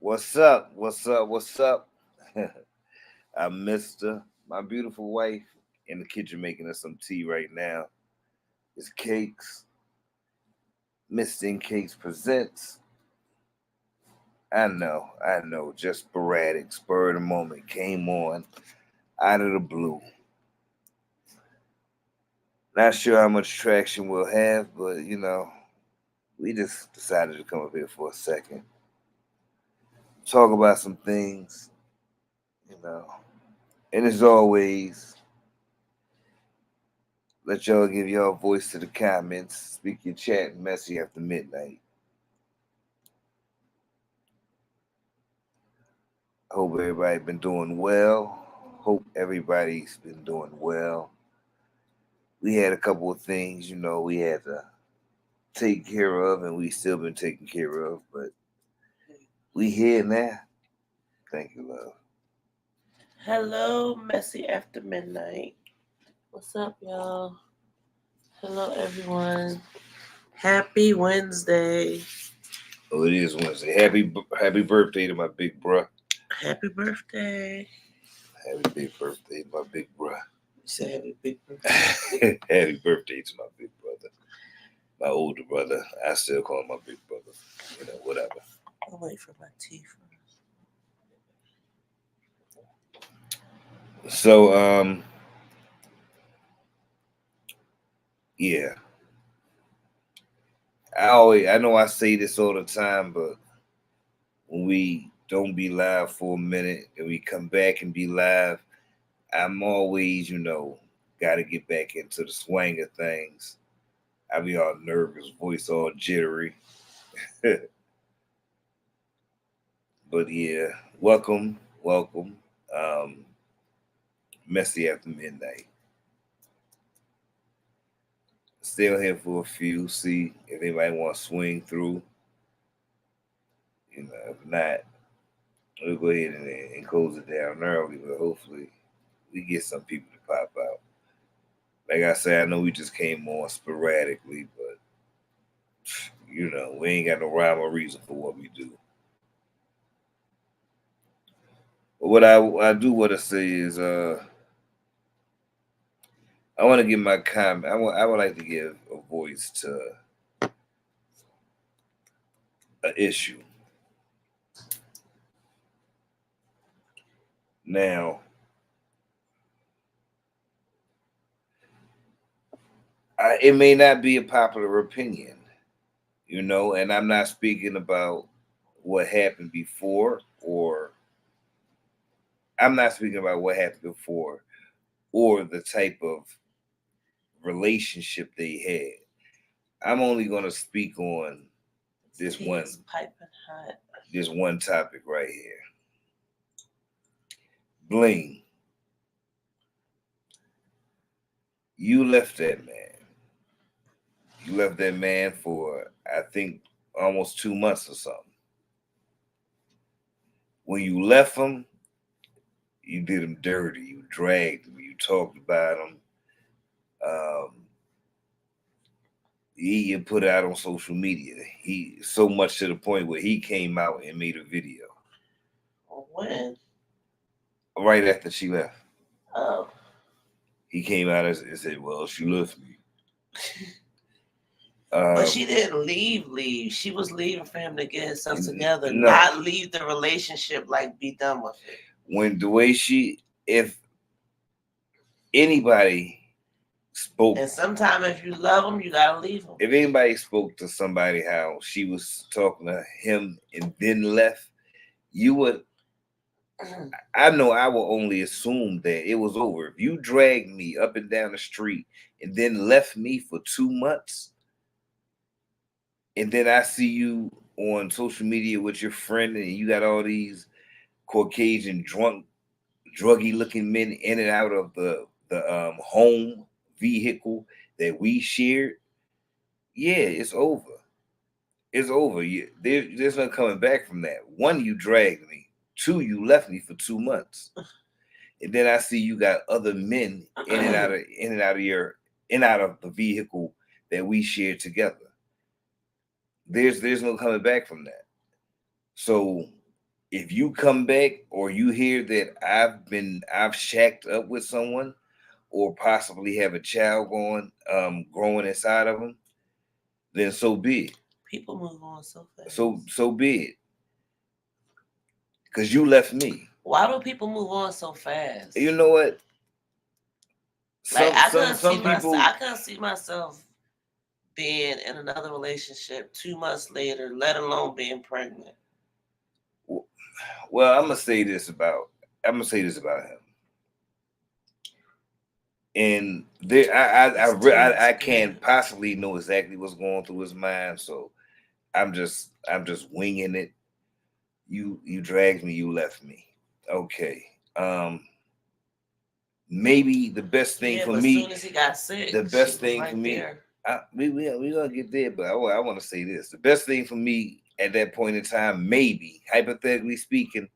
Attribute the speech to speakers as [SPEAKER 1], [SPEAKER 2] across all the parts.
[SPEAKER 1] What's up? What's up? What's up? I'm Mister. My beautiful wife in the kitchen making us some tea right now. It's cakes. MISTANCAKZ presents. I know. Just sporadic, spur of the moment came on out of the blue. Not sure how much traction we'll have, but we just decided to come up here for a second, talk about some things, you know. And as always, let y'all give y'all voice to the comments. Speak your chat and messy after midnight. Hope everybody been doing well. Hope everybody's been doing well. We had a couple of things, we had to take care of, and we still been taking care of, but we here now. Thank you, love.
[SPEAKER 2] Hello, messy after midnight. What's up, y'all? Hello, everyone. Happy Wednesday.
[SPEAKER 1] Oh, it is Wednesday. Happy birthday to my big bruh.
[SPEAKER 2] Happy birthday.
[SPEAKER 1] Happy big birthday to my big bruh.
[SPEAKER 2] You said happy big birthday.
[SPEAKER 1] Happy birthday to my big brother. My older brother. I still call him my big brother. Whatever.
[SPEAKER 2] I'll wait for my tea first.
[SPEAKER 1] So, yeah. I know I say this all the time, but when we don't be live for a minute and we come back and be live, I'm always, got to get back into the swing of things. I be all nervous, voice all jittery. But yeah, welcome. Um, Messy after midnight. Still here for a few. See if anybody want to swing through. If not, we'll go ahead and close it down early. But hopefully, we get some people to pop out. Like I said, I know we just came on sporadically, but we ain't got no rhyme or reason for what we do. But what I do want to say is I want to give my comment. I would like to give a voice to an issue. Now, it may not be a popular opinion, and I'm not speaking about what happened before, or I'm not speaking about what happened before, or the type of relationship they had. I'm only going to speak on this
[SPEAKER 2] piping hot.
[SPEAKER 1] This one topic right here. Bling, you left that man. You left that man for, I think, almost 2 months or something. When you left him, you did him dirty. You dragged him. You talked about him. Um, you put it out on social media. He so much to the point where he came out and made a video.
[SPEAKER 2] When?
[SPEAKER 1] Right after she left.
[SPEAKER 2] Oh.
[SPEAKER 1] He came out and said, "Well, she left me."
[SPEAKER 2] But she didn't leave. She was leaving for him to get himself together, not leave the relationship, like be done with it.
[SPEAKER 1] When the way if anybody spoke,
[SPEAKER 2] and sometimes if you love them, you gotta leave them.
[SPEAKER 1] If anybody spoke to somebody how she was talking to him and then left, you would. I know I will only assume that it was over. If you dragged me up and down the street and then left me for 2 months, and then I see you on social media with your friend and you got all these Caucasian druggy looking men in and out of the home vehicle that we shared, yeah, it's over. It's over. There's no coming back from that. One, you dragged me. Two, you left me for 2 months. And then I see you got other men in and out of the vehicle that we shared together. There's no coming back from that. So if you come back or you hear that I've shacked up with someone or possibly have a child growing inside of them, then so be it.
[SPEAKER 2] People move on so fast.
[SPEAKER 1] So be it. Because you left me.
[SPEAKER 2] Why do people move on so fast?
[SPEAKER 1] You know what?
[SPEAKER 2] Like I couldn't see myself being in another relationship 2 months later, let alone being pregnant.
[SPEAKER 1] Well, I'm gonna say this about him. And there, I can't possibly know exactly what's going through his mind, so I'm just winging it. You dragged me, you left me. Okay. Maybe the best thing for me.
[SPEAKER 2] As soon as he got sick,
[SPEAKER 1] the best thing for me. We gonna get there, but I want to say this: the best thing for me at that point in time, maybe hypothetically speaking,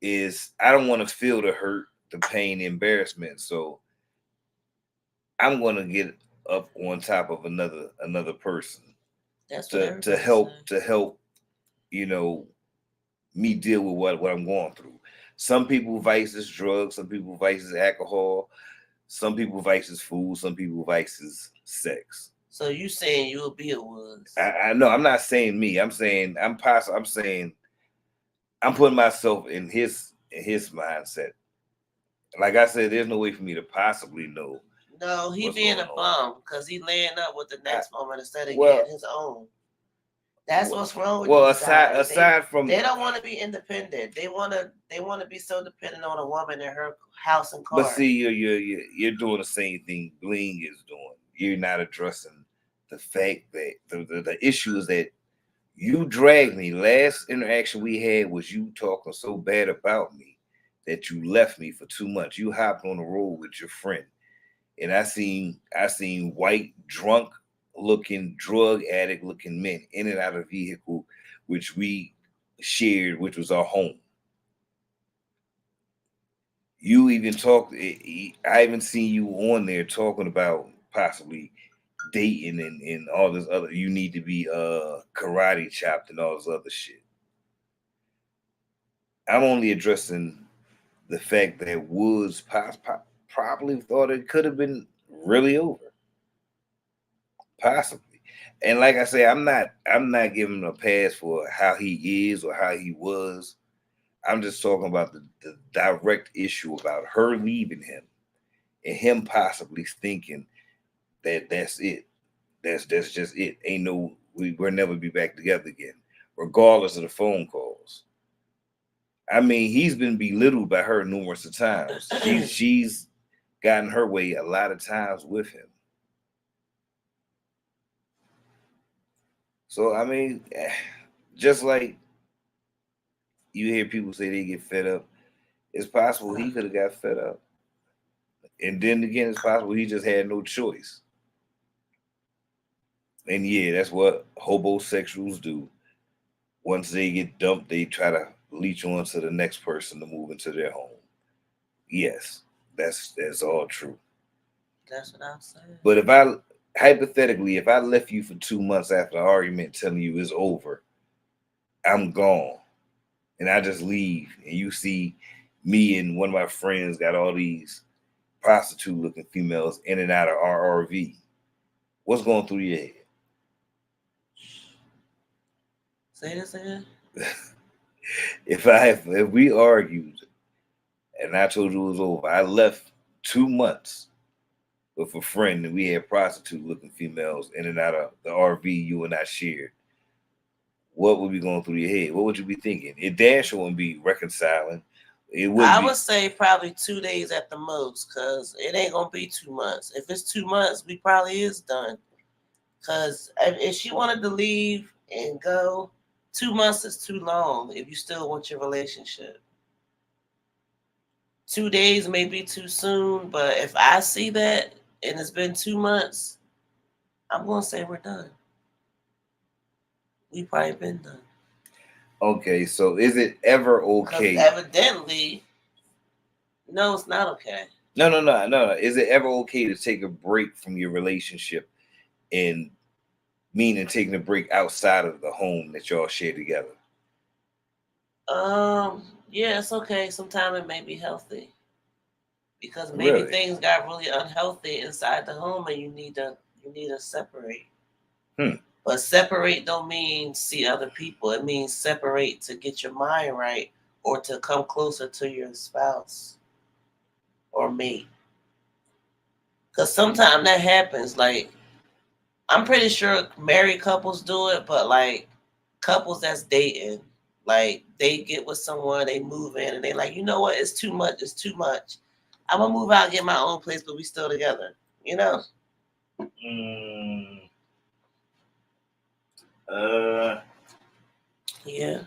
[SPEAKER 1] is I don't want to feel the hurt, the pain, the embarrassment. So I'm gonna get up on top of another person.
[SPEAKER 2] That's
[SPEAKER 1] to help, you know, me deal with what I'm going through. Some people vices drugs, some people vices alcohol, some people vices food, some people vices sex.
[SPEAKER 2] So you saying you'll be a Woods?
[SPEAKER 1] I know. I'm not saying me. I'm saying I'm possible. I'm saying I'm putting myself in his mindset. Like I said, there's no way for me to possibly know.
[SPEAKER 2] No, he being a bum because he laying up with the next woman instead of getting his own. That's what's wrong with these guys. Aside from they don't want to be independent. They want to be so dependent on a woman and her house and car.
[SPEAKER 1] But see, you're doing the same thing Bling is doing. You're not addressing the fact that the issue is that you dragged me. Last interaction we had was you talking so bad about me that you left me for 2 months. You hopped on the road with your friend, and I seen white, drunk looking, drug addict looking men in and out of vehicle, which we shared, which was our home. You even talked. I haven't seen you on there talking about possibly dating and all this other. You need to be karate chopped and all this other shit. I'm only addressing the fact that Woods probably thought it could have been really over, possibly. And like I say, I'm not giving him a pass for how he is or how he was. I'm just talking about the direct issue about her leaving him and him possibly thinking that that's it. That's just it. Ain't no, we'll never be back together again, regardless of the phone calls. I mean, he's been belittled by her numerous of times. She's gotten her way a lot of times with him. So I mean, just like you hear people say they get fed up, it's possible he could have got fed up. And then again, it's possible he just had no choice. And yeah, that's what hobosexuals do. Once they get dumped, they try to leech on to the next person to move into their home. Yes, that's all true.
[SPEAKER 2] That's what I'm saying.
[SPEAKER 1] But if I left you for 2 months after the argument telling you it's over, I'm gone. And I just leave and you see me and one of my friends got all these prostitute looking females in and out of our RV. What's going through your head?
[SPEAKER 2] Say this again.
[SPEAKER 1] If we argued and I told you it was over, I left 2 months with a friend and we had prostitute looking females in and out of the RV you and I shared. What would be going through your head? What would you be thinking? It dash wouldn't be reconciling.
[SPEAKER 2] I would say probably 2 days at the most, because it ain't gonna be 2 months. If it's 2 months, we probably is done. Because if she wanted to leave and go, 2 months is too long if you still want your relationship. 2 days may be too soon, but if I see that and it's been 2 months, I'm gonna say we're done. We probably been done.
[SPEAKER 1] Okay, so is it ever okay?
[SPEAKER 2] Evidently, no, it's not okay.
[SPEAKER 1] No. Is it ever okay to take a break from your relationship, and meaning taking a break outside of the home that y'all share together?
[SPEAKER 2] Yeah, it's okay. Sometimes it may be healthy because maybe
[SPEAKER 1] Really?
[SPEAKER 2] things got really unhealthy inside the home, and you need to separate.
[SPEAKER 1] Hmm.
[SPEAKER 2] But separate don't mean see other people. It means separate to get your mind right or to come closer to your spouse or mate. Because sometimes that happens. Like, I'm pretty sure married couples do it, but like couples that's dating, like they get with someone, they move in, and they like, you know what? It's too much. It's too much. I'm gonna move out, get my own place, but we still together. You know?
[SPEAKER 1] Mm, uh,
[SPEAKER 2] Yeah.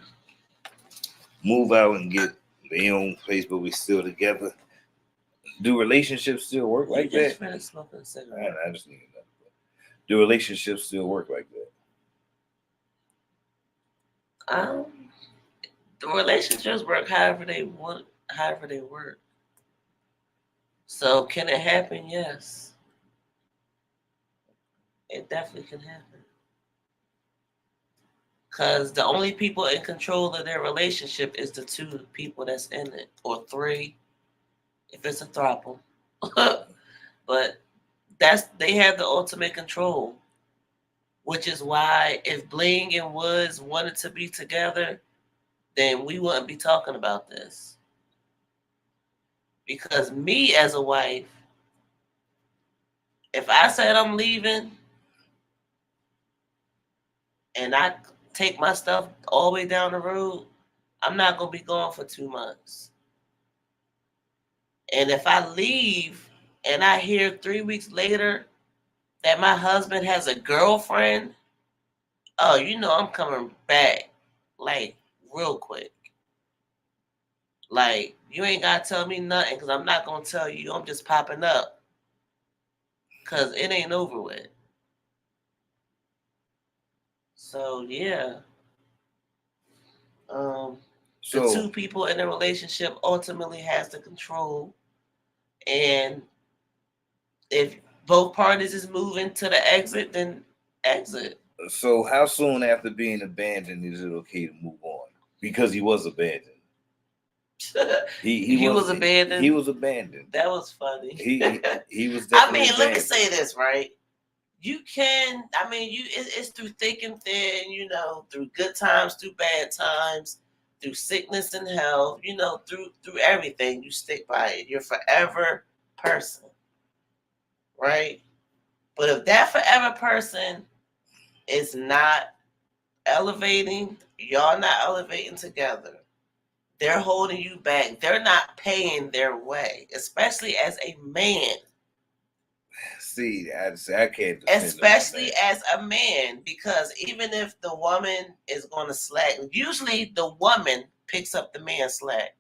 [SPEAKER 1] move out and get their own place, but we still together. Do relationships still work
[SPEAKER 2] You
[SPEAKER 1] like
[SPEAKER 2] just
[SPEAKER 1] that?
[SPEAKER 2] finished smoking a cigarette.
[SPEAKER 1] I just need to know. Do relationships still work like that?
[SPEAKER 2] Um, the relationships work however they want, however they work. So can it happen? Yes, it definitely can happen. Because the only people in control of their relationship is the two people that's in it, or three if it's a throuple. But that's they have the ultimate control, which is why if Bling and Woods wanted to be together, then we wouldn't be talking about this. Because me as a wife, if I said I'm leaving and I take my stuff all the way down the road, I'm not gonna be gone for 2 months. And if I leave and I hear 3 weeks later that my husband has a girlfriend, oh, you know I'm coming back like real quick. Like you ain't gotta tell me nothing because I'm not gonna tell you. I'm just popping up because it ain't over with. So yeah, um, the
[SPEAKER 1] So,
[SPEAKER 2] two people in the relationship ultimately has the control, and if both parties is moving to the exit, then exit.
[SPEAKER 1] so how soon after being abandoned is it okay to move on? Because he was abandoned.
[SPEAKER 2] He was abandoned.
[SPEAKER 1] He was abandoned.
[SPEAKER 2] That was funny.
[SPEAKER 1] He was
[SPEAKER 2] I
[SPEAKER 1] definitely
[SPEAKER 2] mean, let me
[SPEAKER 1] abandoned.
[SPEAKER 2] say this, right? You can, I mean, it's through thick and thin, you know, through good times, through bad times, through sickness and health, you know, through everything. You stick by it. You're forever person, right? But if that forever person is not elevating, y'all not elevating together, they're holding you back. They're not paying their way, especially as a man.
[SPEAKER 1] See, I can't defend
[SPEAKER 2] Especially as a man, because even if the woman is going to slack, usually the woman picks up the man's slack.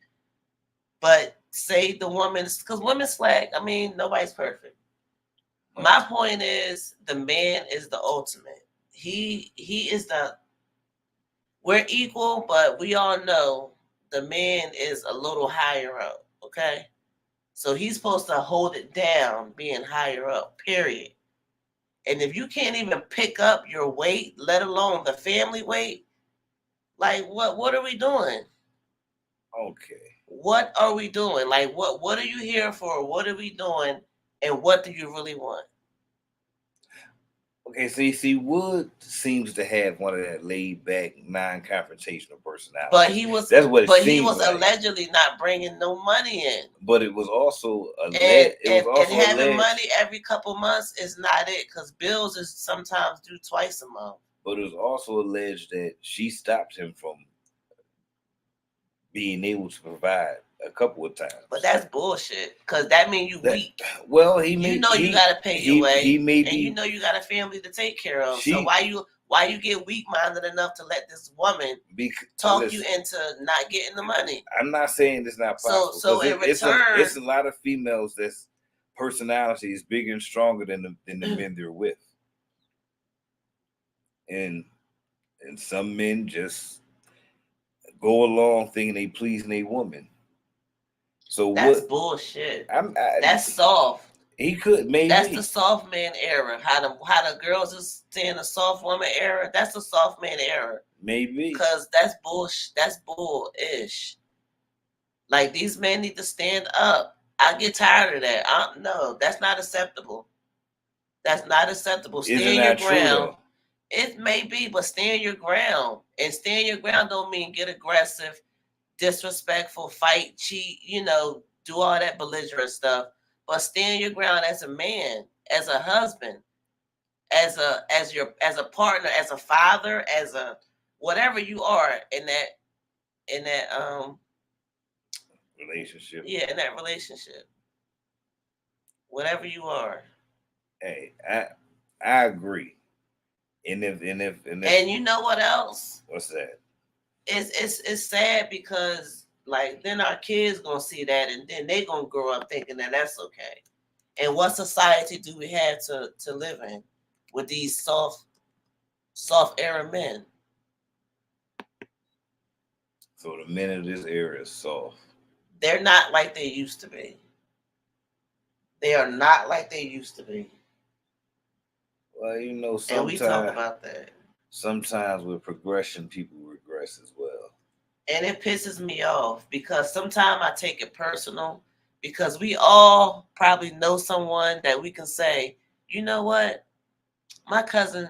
[SPEAKER 2] But say the woman's, because women slack, I mean, nobody's perfect. My point is the man is the ultimate. He is the, we're equal, but we all know the man is a little higher up, okay? So he's supposed to hold it down being higher up, period. And if you can't even pick up your weight, let alone the family weight, like what are we doing?
[SPEAKER 1] Okay.
[SPEAKER 2] What are we doing? Like what are you here for? What are we doing? And what do you really want?
[SPEAKER 1] Okay, see, Wood seems to have one of that laid back, non-confrontational personality.
[SPEAKER 2] But he was
[SPEAKER 1] That's what it
[SPEAKER 2] but he
[SPEAKER 1] seems
[SPEAKER 2] was
[SPEAKER 1] like.
[SPEAKER 2] allegedly not bringing no money in.
[SPEAKER 1] But it was also
[SPEAKER 2] And having money every couple months is not it, because bills is sometimes due twice a month.
[SPEAKER 1] But it was also alleged that she stopped him from being able to provide a couple of times.
[SPEAKER 2] But that's bullshit, because that means you weak.
[SPEAKER 1] Well,
[SPEAKER 2] you gotta pay your way, and you know you got a family to take care of. So why you get weak minded enough to let this woman talk you into not getting the money?
[SPEAKER 1] I'm not saying it's not possible.
[SPEAKER 2] So in return,
[SPEAKER 1] it's a lot of females that's personality is bigger and stronger than the men they're with, and some men just go along thinking they pleasing a woman. So
[SPEAKER 2] that's bullshit. That's soft.
[SPEAKER 1] He could
[SPEAKER 2] That's the
[SPEAKER 1] maybe.
[SPEAKER 2] soft man era. How the girls is saying the soft woman era. That's the soft man era.
[SPEAKER 1] Maybe.
[SPEAKER 2] Cause that's bullshit. That's bullish. Like these men need to stand up. I get tired of that. No, that's not acceptable. That's not acceptable.
[SPEAKER 1] Isn't
[SPEAKER 2] Stand your
[SPEAKER 1] that true
[SPEAKER 2] ground.
[SPEAKER 1] though?
[SPEAKER 2] It may be, but stand your ground. And stand your ground don't mean get aggressive, disrespectful, fight, cheat, do all that belligerent stuff. But stand your ground as a man, as a husband, as a partner, as a father, as a whatever you are in that
[SPEAKER 1] Relationship.
[SPEAKER 2] yeah, in that relationship. Whatever you are.
[SPEAKER 1] Hey, I agree. And if
[SPEAKER 2] And you know what else?
[SPEAKER 1] what's that?
[SPEAKER 2] It's sad because like then our kids gonna see that and then they gonna grow up thinking that that's okay. And what society do we have to live in with these soft era men?
[SPEAKER 1] So the men of this era is soft.
[SPEAKER 2] They're not like they used to be. They are not like they used to be.
[SPEAKER 1] Well,
[SPEAKER 2] And we talk about that.
[SPEAKER 1] sometimes with progression, people regress as well.
[SPEAKER 2] And it pisses me off because sometimes I take it personal because we all probably know someone that we can say, you know what, my cousin,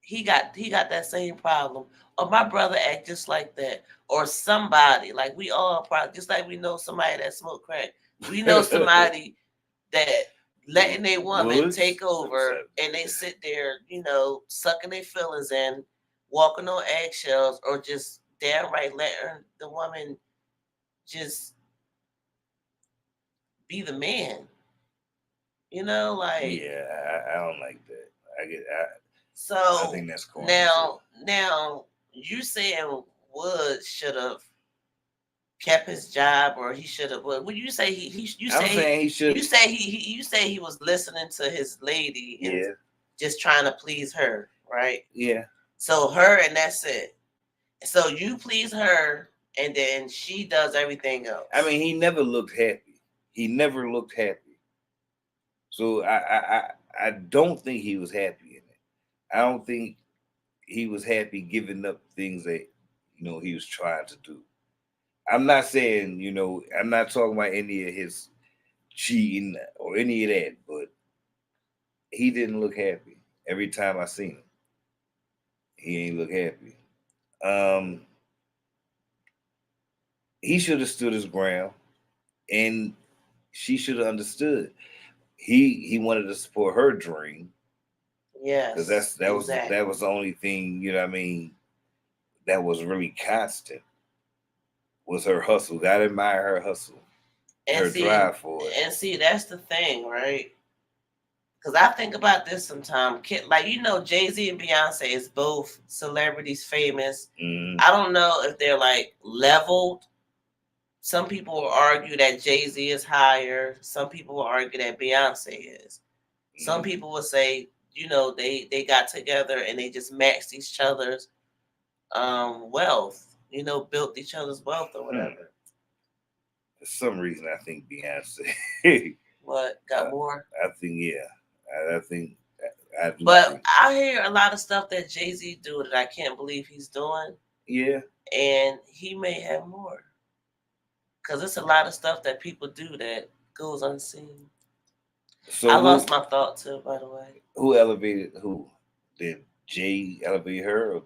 [SPEAKER 2] he got that same problem, or my brother act just like that, or somebody like we all probably just like we know somebody that smoke crack. We know somebody that letting a woman
[SPEAKER 1] Woods.
[SPEAKER 2] take over and they sit there, sucking their feelings in, walking on eggshells, or just downright letting the woman just be the man. Like
[SPEAKER 1] Yeah, I don't like that. I
[SPEAKER 2] so
[SPEAKER 1] think that's corny too.
[SPEAKER 2] now you saying Woods should have kept his job or he should have what you say he you
[SPEAKER 1] I'm
[SPEAKER 2] say
[SPEAKER 1] saying he should.
[SPEAKER 2] you say he was listening to his lady and
[SPEAKER 1] Yeah,
[SPEAKER 2] just trying to please her, right?
[SPEAKER 1] yeah.
[SPEAKER 2] So her and that's it. So you please her and then she does everything else.
[SPEAKER 1] I mean, he never looked happy. He never looked happy. So I don't think he was happy in it. I don't think he was happy giving up things that he was trying to do. I'm not saying I'm not talking about any of his cheating or any of that, but he didn't look happy. Every time I seen him, he ain't look happy. Um, he should have stood his ground, and she should have understood. He wanted to support her dream because
[SPEAKER 2] Yes,
[SPEAKER 1] that
[SPEAKER 2] exactly.
[SPEAKER 1] was the only thing I mean that was really constant was her hustle. I admire her hustle,
[SPEAKER 2] And
[SPEAKER 1] her
[SPEAKER 2] see,
[SPEAKER 1] drive for it.
[SPEAKER 2] that's the thing, right? Because I think about this sometimes. Like, Jay Z and Beyonce is both celebrities, famous.
[SPEAKER 1] Mm-hmm.
[SPEAKER 2] I don't know if they're like leveled. Some people will argue that Jay Z is higher. Some people will argue that Beyonce is. Some
[SPEAKER 1] Mm-hmm.
[SPEAKER 2] people will say, they got together and they just matched each other's wealth. Built each other's wealth or whatever.
[SPEAKER 1] For some reason, I think Beyonce.
[SPEAKER 2] What got more?
[SPEAKER 1] I think yeah. I think I do
[SPEAKER 2] But
[SPEAKER 1] think
[SPEAKER 2] I hear a lot of stuff that Jay Z do that I can't believe he's doing,
[SPEAKER 1] yeah.
[SPEAKER 2] and he may have more because it's a lot of stuff that people do that goes unseen.
[SPEAKER 1] So
[SPEAKER 2] I lost my thought too, by the way.
[SPEAKER 1] who elevated who? Did Jay elevate her, or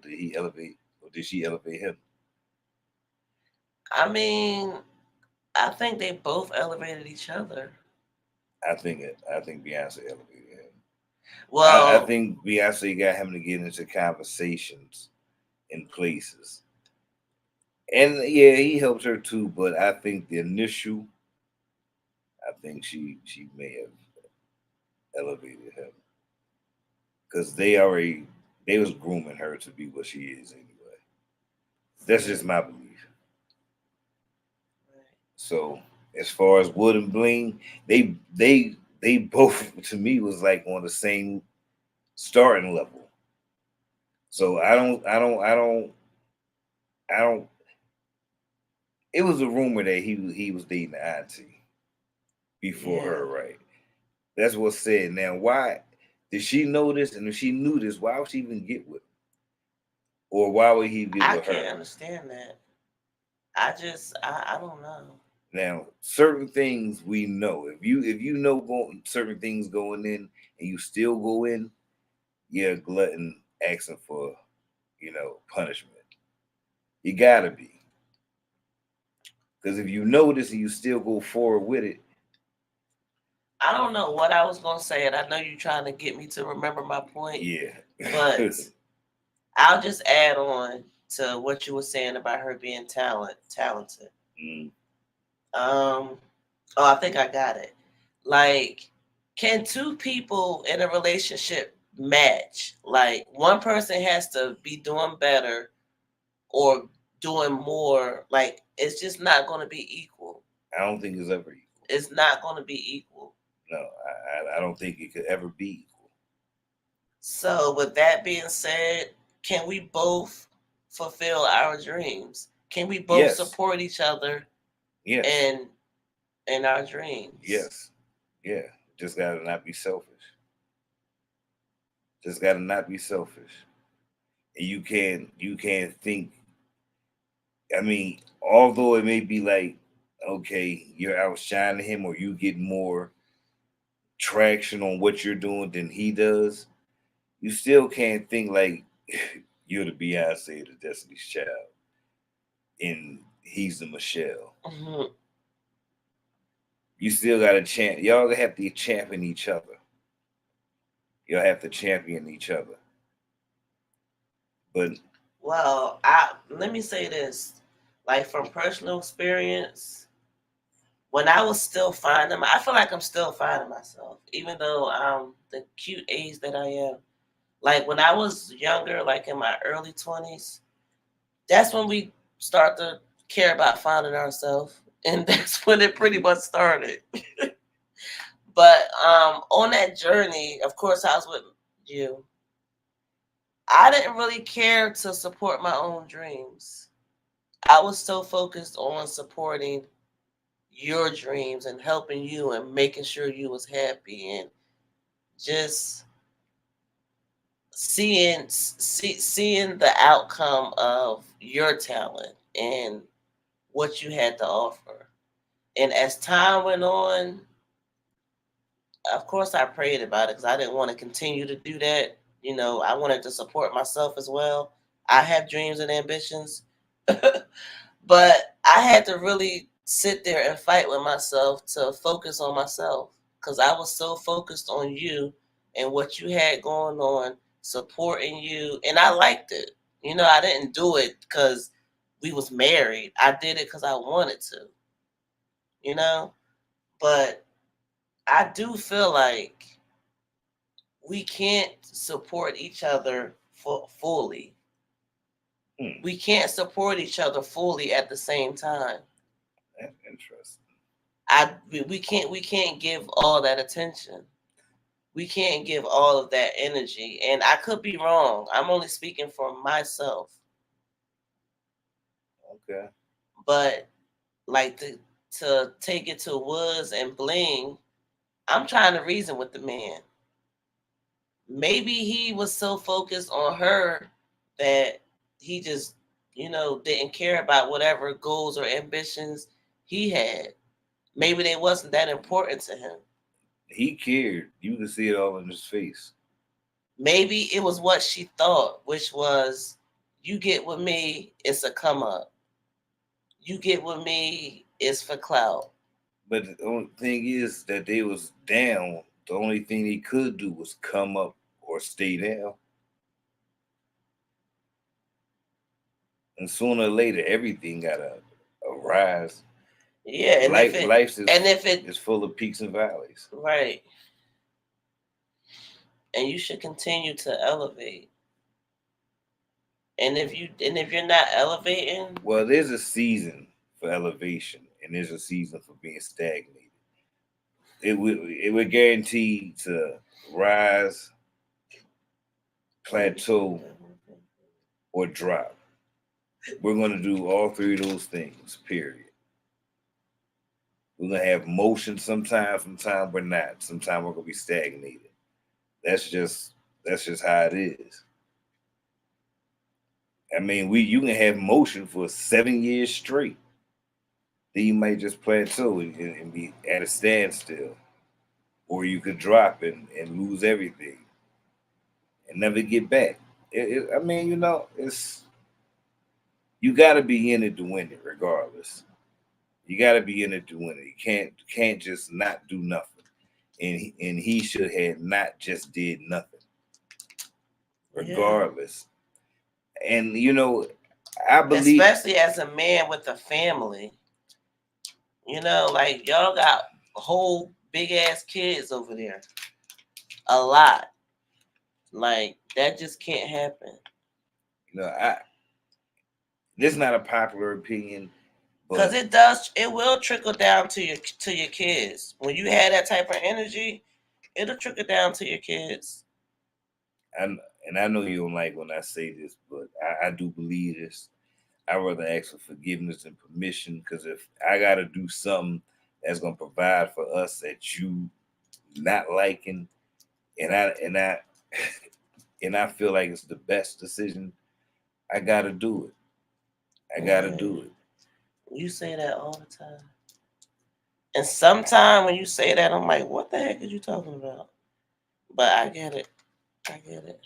[SPEAKER 1] did she elevate him?
[SPEAKER 2] I mean, I think they both elevated each other.
[SPEAKER 1] I think Beyonce elevated him. I
[SPEAKER 2] Well,
[SPEAKER 1] think Beyonce got him to get into conversations in places, and yeah, he helped her too. But I think I think she may have elevated him because they was grooming her to be what she is anyway. That's just my belief. So as far as Wood and Bling, they both to me was like on the same starting level. So I don't. It was a rumor that he was dating the auntie before
[SPEAKER 2] yeah,
[SPEAKER 1] her, right? That's what's said. Now, why did she know this? And if she knew this, why would she even get with him? Or why would he get
[SPEAKER 2] I
[SPEAKER 1] with
[SPEAKER 2] can't
[SPEAKER 1] her?
[SPEAKER 2] understand that. I don't know.
[SPEAKER 1] Now, certain things we know. If you know going certain things going in and you still go in, you're a glutton asking for, punishment. You gotta be. Because if you know this and you still go forward with it,
[SPEAKER 2] I don't know what I was gonna say, and I know you're trying to get me to remember my point,
[SPEAKER 1] yeah.
[SPEAKER 2] but I'll just add on to what you were saying about her being talented.
[SPEAKER 1] Mm.
[SPEAKER 2] Um, oh, I think I got it. Like, can two people in a relationship match? Like, one person has to be doing better or doing more. Like, it's just not going to be equal.
[SPEAKER 1] I don't think it's ever equal.
[SPEAKER 2] It's not going to be equal.
[SPEAKER 1] No, I don't think it could ever be equal.
[SPEAKER 2] So, with that being said, can we both fulfill our dreams? Can we both
[SPEAKER 1] Yes.
[SPEAKER 2] support each other
[SPEAKER 1] Yes.
[SPEAKER 2] in our dreams?
[SPEAKER 1] Yes. Yeah. Just gotta not be selfish. Just gotta not be selfish. And you can't think. I mean, although it may be like, okay, you're outshining him or you get more traction on what you're doing than he does, you still can't think like you're the Beyonce, the Destiny's Child, and he's the Michelle.
[SPEAKER 2] Mm-hmm.
[SPEAKER 1] You still got to champ. Y'all have to champion each other. Y'all have to champion each other. But
[SPEAKER 2] Well, let me say this, like from personal experience, when I was still finding, I feel like I'm still finding myself, even though I'm the cute age that I am. Like when I was younger, like in my early 20s, that's when we start to care about finding ourselves, and that's when it pretty much started. But on that journey, of course, I was with you. I didn't really care to support my own dreams. I was so focused on supporting your dreams and helping you and making sure you was happy and just seeing the outcome of your talent and what you had to offer. And as time went on, of course I prayed about it because I didn't want to continue to do that. You know, I wanted to support myself as well. I have dreams and ambitions. But I had to really sit there and fight with myself to focus on myself because I was so focused on you and what you had going on, supporting you, and I liked it. You know, I didn't do it because we was married. I did it because I wanted to. You know, but I do feel like we can't support each other fully. We can't support each other fully at the same time.
[SPEAKER 1] that's interesting.
[SPEAKER 2] We can't give all that attention. We can't give all of that energy. And I could be wrong. I'm only speaking for myself.
[SPEAKER 1] Okay.
[SPEAKER 2] But like to take it to Woods and Bling, I'm trying to reason with the man. Maybe he was so focused on her that he just, didn't care about whatever goals or ambitions he had. Maybe they wasn't that important to him.
[SPEAKER 1] He cared. You could see it all in his face.
[SPEAKER 2] Maybe it was what she thought, which was, you get with me, it's a come up. You get with me, it's for clout.
[SPEAKER 1] But the only thing is that they was down. The only thing he could do was come up or stay down. And sooner or later, everything got a rise.
[SPEAKER 2] Yeah, and if it
[SPEAKER 1] Life
[SPEAKER 2] and if it
[SPEAKER 1] is full of peaks and valleys.
[SPEAKER 2] right, and you should continue to elevate. And if you're not elevating,
[SPEAKER 1] Well, there's a season for elevation, and there's a season for being stagnated. It would guarantee to rise, plateau, or drop. We're going to do all three of those things. Period. We're gonna have motion sometimes we're not. Sometimes we're gonna be stagnated. That's just how it is. I mean, you can have motion for 7 years straight. Then you might just plateau and be at a standstill. Or you could drop and lose everything and never get back. I mean, it's you got to be in it to win it, regardless. You got to be in it to win it. You can't just not do nothing. And he should have not just did nothing, regardless. Yeah. And I believe,
[SPEAKER 2] especially as a man with a family, like y'all got whole big ass kids over there, a lot. Like that just can't happen.
[SPEAKER 1] This is not a popular opinion,
[SPEAKER 2] because it will trickle down to your kids. When you have that type of energy, it'll trickle down to your kids.
[SPEAKER 1] And I know you don't like when I say this, but I do believe this. I'd rather ask for forgiveness and permission, because if I got to do something that's gonna provide for us that you not liking, and I and I feel like it's the best decision, I gotta do it. I gotta do it.
[SPEAKER 2] You say that all the time. And sometimes when you say that, I'm like, what the heck are you talking about? But I get it. I get it.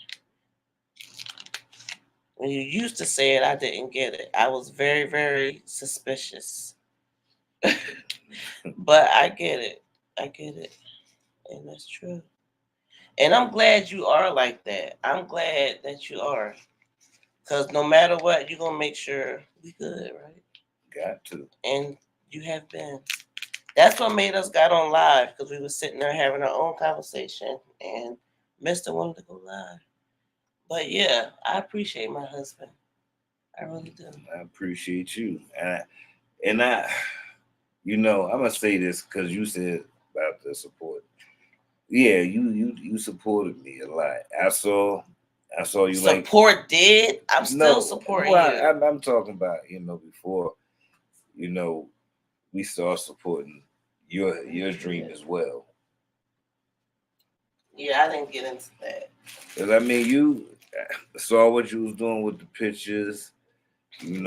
[SPEAKER 2] When you used to say it, I didn't get it. I was very, very suspicious. But I get it. I get it. And that's true. And I'm glad you are like that. I'm glad that you are. Because no matter what, you're going to make sure we good, right?
[SPEAKER 1] Got to.
[SPEAKER 2] And you have been. That's what made us got on live, because we were sitting there having our own conversation, and Mr. wanted to go live. But yeah, I appreciate my husband. I really do.
[SPEAKER 1] I appreciate you. And I I'm gonna say this because you said about the support. Yeah, you supported me a lot. I saw you
[SPEAKER 2] support did. I'm still supporting you.
[SPEAKER 1] I'm talking about before we start supporting your dream as well.
[SPEAKER 2] Yeah, I didn't get into that.
[SPEAKER 1] Cause I mean, you saw what you was doing with the pictures. You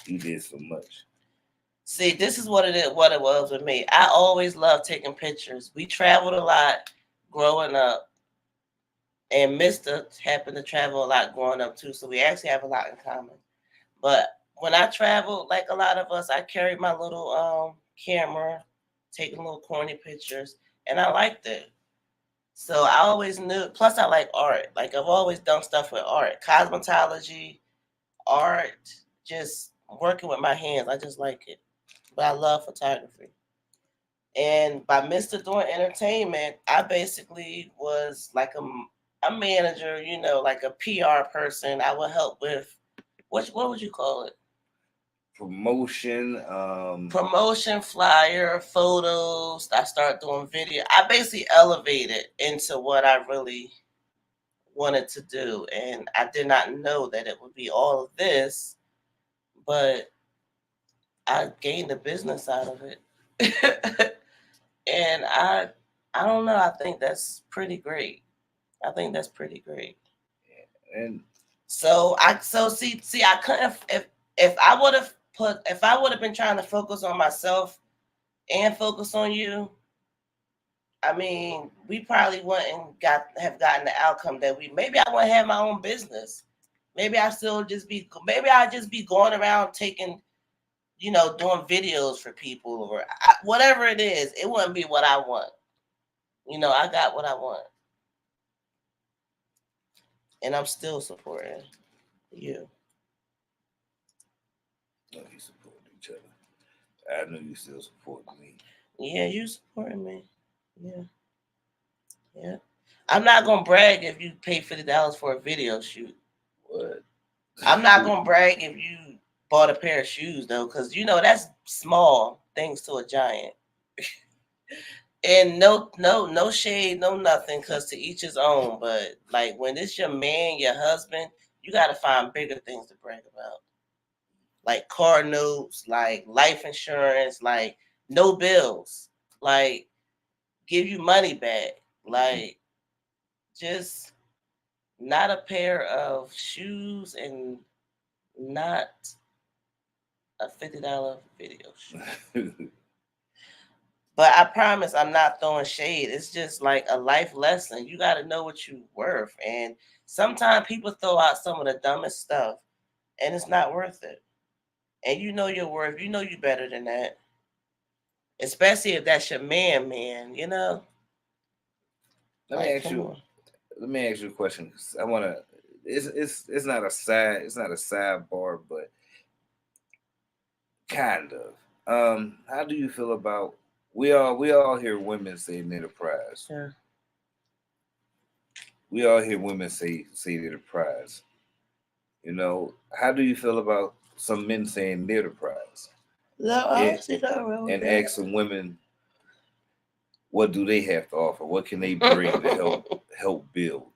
[SPEAKER 1] did so much.
[SPEAKER 2] See, this is what it was with me. I always loved taking pictures. We traveled a lot growing up, and Mr. happened to travel a lot growing up too. So we actually have a lot in common. But when I traveled, like a lot of us, I carried my little camera, taking little corny pictures, and I liked it. So I always knew. Plus, I like art. Like I've always done stuff with art, cosmetology, art, just working with my hands. I just like it. But I love photography. And by Mr. Doing Entertainment, I basically was like a manager, like a PR person. I would help with what would you call it?
[SPEAKER 1] Promotion,
[SPEAKER 2] flyer, photos. I started doing video. I basically elevated into what I really wanted to do, and I did not know that it would be all of this, but I gained a business out of it. And I don't know, I think that's pretty great. I think that's pretty great.
[SPEAKER 1] And
[SPEAKER 2] so I couldn't, if I would have been trying to focus on myself and focus on you, I mean, we probably wouldn't have gotten the outcome that maybe I wouldn't have my own business. Maybe I'd just be going around taking, doing videos for people, or whatever it is. It wouldn't be what I want. I got what I want. And I'm still supporting you.
[SPEAKER 1] No, you support each other. I know you still supporting me.
[SPEAKER 2] Yeah, you supporting me. Yeah. Yeah. I'm not gonna brag if you pay $50 for a video shoot.
[SPEAKER 1] What?
[SPEAKER 2] I'm not gonna brag if you bought a pair of shoes though, because that's small things to a giant. And no shade, no nothing, because to each his own. But like when it's your man, your husband, you gotta find bigger things to brag about. like car notes, like life insurance, like no bills, like give you money back, like just not a pair of shoes and not a $50 video shoot. But I promise I'm not throwing shade. It's just like a life lesson. You got to know what you're worth. And sometimes people throw out some of the dumbest stuff and it's not worth it. And you know your worth. You know you better than that. Especially if that's your man, you know?
[SPEAKER 1] Let me
[SPEAKER 2] Like,
[SPEAKER 1] ask
[SPEAKER 2] come
[SPEAKER 1] you.
[SPEAKER 2] on.
[SPEAKER 1] Let me ask you a question. 'Cause I want to. It's not a side. It's not a sidebar, but kind of. How do you feel about we all hear women say they're the prize.
[SPEAKER 2] Yeah.
[SPEAKER 1] We all hear women say they're the prize. You know, how do you feel about some men saying they're the prize?
[SPEAKER 2] No, I
[SPEAKER 1] And
[SPEAKER 2] don't see nothing wrong with
[SPEAKER 1] and
[SPEAKER 2] that.
[SPEAKER 1] ask some women what do they have to offer? What can they bring to help build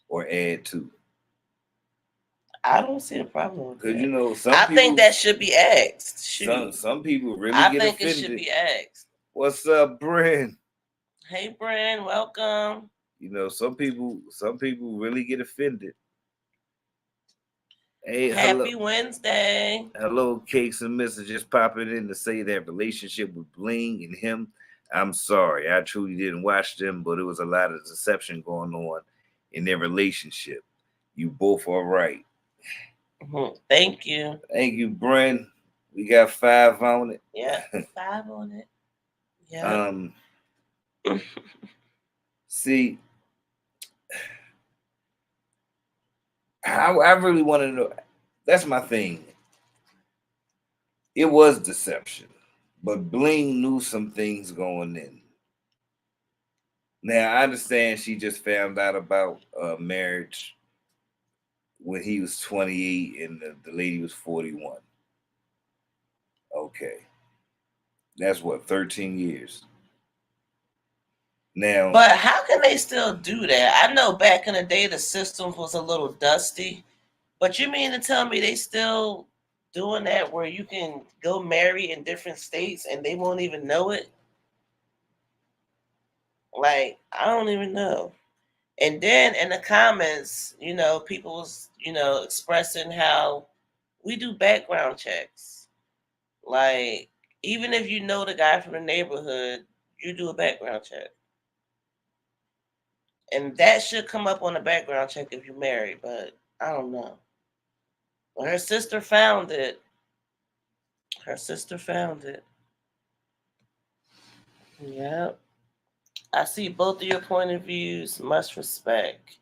[SPEAKER 1] or add to?
[SPEAKER 2] I don't see a problem with
[SPEAKER 1] Because
[SPEAKER 2] that.
[SPEAKER 1] some
[SPEAKER 2] I think
[SPEAKER 1] people
[SPEAKER 2] that should be asked.
[SPEAKER 1] some
[SPEAKER 2] Shoot.
[SPEAKER 1] some people really
[SPEAKER 2] I
[SPEAKER 1] get
[SPEAKER 2] think it should
[SPEAKER 1] offended.
[SPEAKER 2] be asked.
[SPEAKER 1] What's up, Brent?
[SPEAKER 2] Hey, Brand, welcome.
[SPEAKER 1] Some people really get offended. Hey, hello,
[SPEAKER 2] Happy Wednesday.
[SPEAKER 1] hello, cakes and messages popping in to say that relationship with Bling and him. I'm sorry, I truly didn't watch them, but it was a lot of deception going on in their relationship. You both are right.
[SPEAKER 2] Thank you.
[SPEAKER 1] Thank you, Brent. We got 5 on it.
[SPEAKER 2] Yeah, 5 on it. Yeah.
[SPEAKER 1] um, see, I really want to know. That's my thing. It was deception, but Bling knew some things going in. Now I understand she just found out about marriage when he was 28 and the lady was 41. Okay, that's what 13 years. Now,
[SPEAKER 2] But how can they still do that? I know back in the day the systems was a little dusty. But you mean to tell me they still doing that where you can go marry in different states and they won't even know it? Like, I don't even know. And then in the comments, people was, expressing how we do background checks. Like, even if you know the guy from the neighborhood, you do a background check. And that should come up on the background check if you marry, but I don't know. Well, her sister found it. Her sister found it. Yep. I see both of your point of views. Much respect.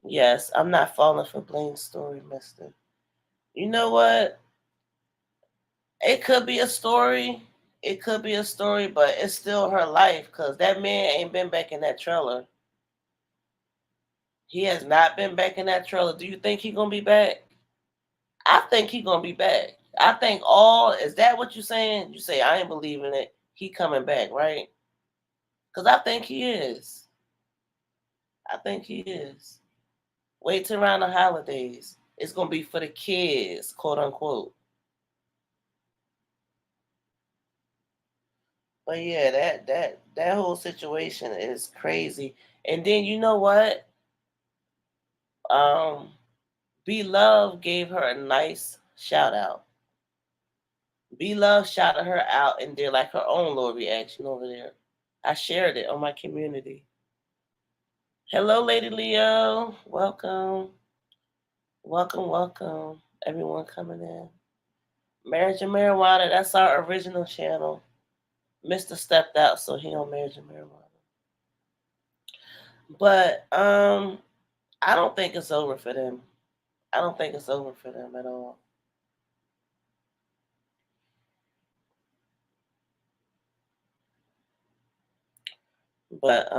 [SPEAKER 2] Yes, I'm not falling for Blaine's story, mister. You know what? It could be a story. It could be a story, but it's still her life because that man ain't been back in that trailer. He has not been back in that trailer. Do you think he gonna be back? I think he gonna be back. I think all is that what you saying? You say I ain't believing it. He coming back, right? Because I think he is. I think he is. Wait till around the holidays. It's gonna be for the kids, quote unquote. But yeah, that whole situation is crazy. And then you know what? Um, Be Love gave her a nice shout out. Be Love shouted her out and did like her own little reaction over there. I shared it on my community. Hello, Lady Leo. Welcome. Welcome, welcome. Everyone coming in. Marriage and Marijuana, that's our original channel. Mr. stepped out, so he on Marriage and Marijuana. But I don't think it's over for them. I don't think it's over for them at all. But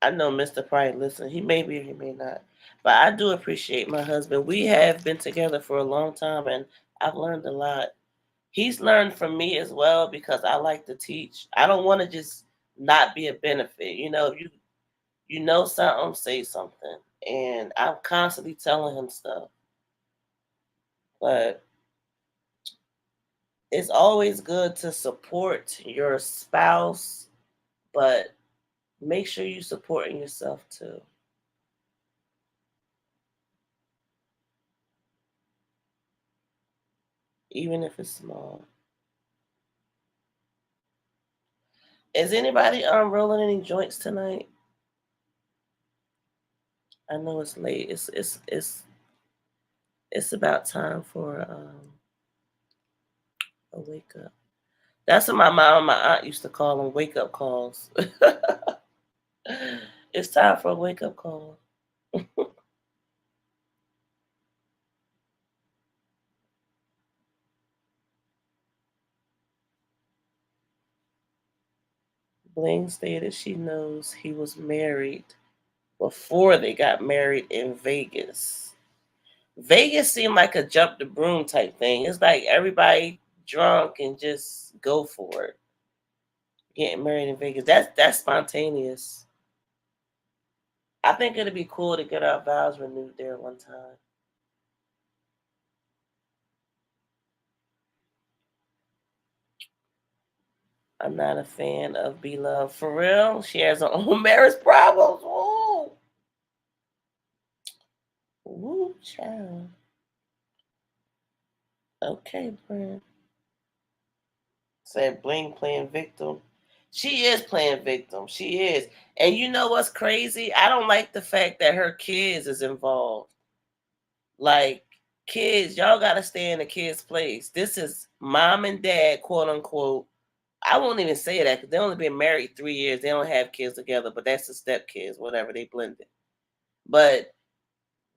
[SPEAKER 2] I know Mr. probably listen. He may be, he may not. But I do appreciate my husband. We have been together for a long time, and I've learned a lot. He's learned from me as well because I like to teach. I don't want to just not be a benefit. If you know something, say something. And I'm constantly telling him stuff. But it's always good to support your spouse, but make sure you supporting yourself too. Even if it's small. Is anybody rolling any joints tonight? I know it's late. It's about time for a wake up. That's what my mom and my aunt used to call them, wake up calls. It's time for a wake up call. Bling stated she knows he was married before they got married in Vegas. Vegas seemed like a jump the broom type thing. It's like everybody drunk and just go for it. Getting married in Vegas. That's spontaneous. I think it'd be cool to get our vows renewed there one time. I'm not a fan of Be Love. For real? She has her own marriage problems. Woo! Woo, child. Okay, Brent. Said Bling playing victim. She is playing victim. She is. And you know what's crazy? I don't like the fact that her kids is involved. Like, kids, y'all got to stay in the kids' place. This is mom and dad, quote unquote. I won't even say that because they only been married 3 years. They don't have kids together, but that's the step kids, whatever, they blended. But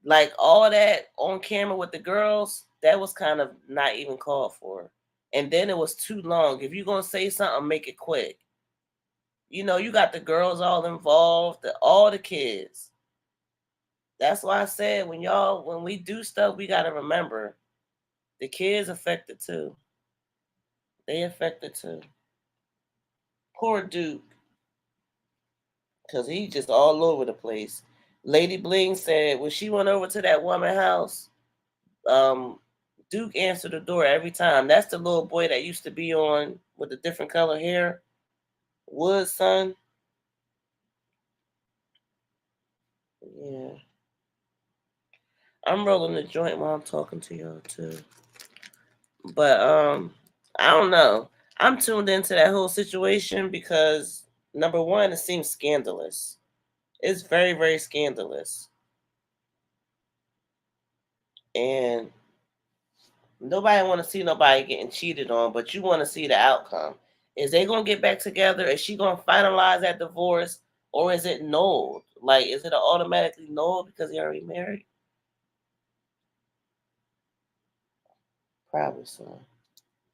[SPEAKER 2] like all that on camera with the girls, that was kind of not even called for. And then it was too long. If you're gonna say something, make it quick. You know, you got the girls all involved, all the kids. That's why I said when we do stuff, we gotta remember the kids affected too. They affected too. Poor Duke, because he just all over the place. Lady Bling said when she went over to that woman's house, um, Duke answered the door every time. That's the little boy that used to be on with the different color hair. Wood's son. Yeah. I'm rolling the joint while I'm talking to y'all too. But I don't know. I'm tuned into that whole situation because number one, it seems scandalous. It's very, very scandalous. And nobody want to see nobody getting cheated on, but you want to see the outcome. Is they gonna get back together? Is she gonna finalize that divorce, or is it null? Like, is it automatically null because they already married? Probably so.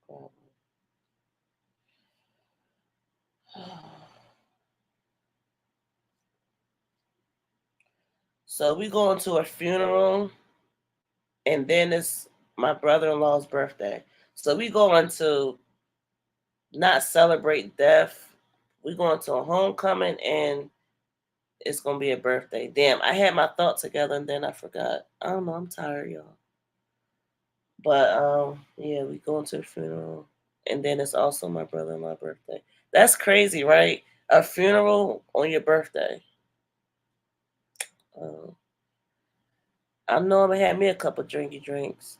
[SPEAKER 2] Probably. So we going to a funeral, and then it's my brother-in-law's birthday. So we going to not celebrate death. We going to a homecoming, and it's gonna be a birthday. Damn, I had my thought together and then I forgot. I don't know. I'm tired, y'all. But yeah, we going to the funeral, and then it's also my brother-in-law's birthday. That's crazy, right? A funeral on your birthday. Um, I know I'm gonna have me a couple drinky drinks.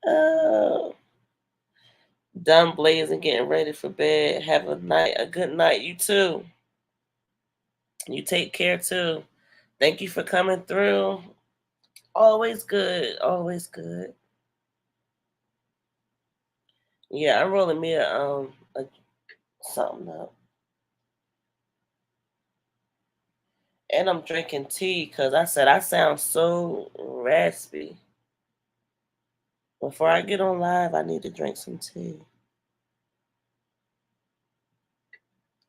[SPEAKER 2] Oh, done blazing, getting ready for bed. Have a good night. You too. You take care too. Thank you for coming through. Always good. Always good. Yeah, I'm rolling me a something up, and I'm drinking tea because I said I sound so raspy. Before I get on live, I need to drink some tea.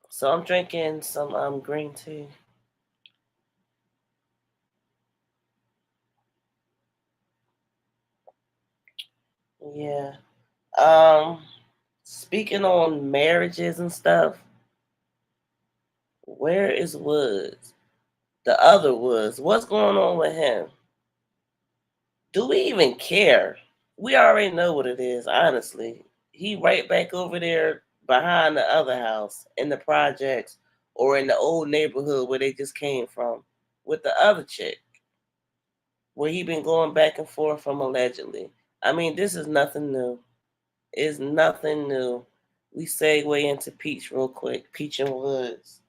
[SPEAKER 2] So I'm drinking some green tea. Yeah. Um, Speaking on marriages and stuff, where is Woods? The other Woods. What's going on with him? Do we even care? We already know what it is, honestly. He right back over there behind the other house in the projects or in the old neighborhood where they just came from with the other chick, where he been going back and forth from allegedly. I mean, this is nothing new. It's nothing new. We segue into Peach real quick. Peach and Woods.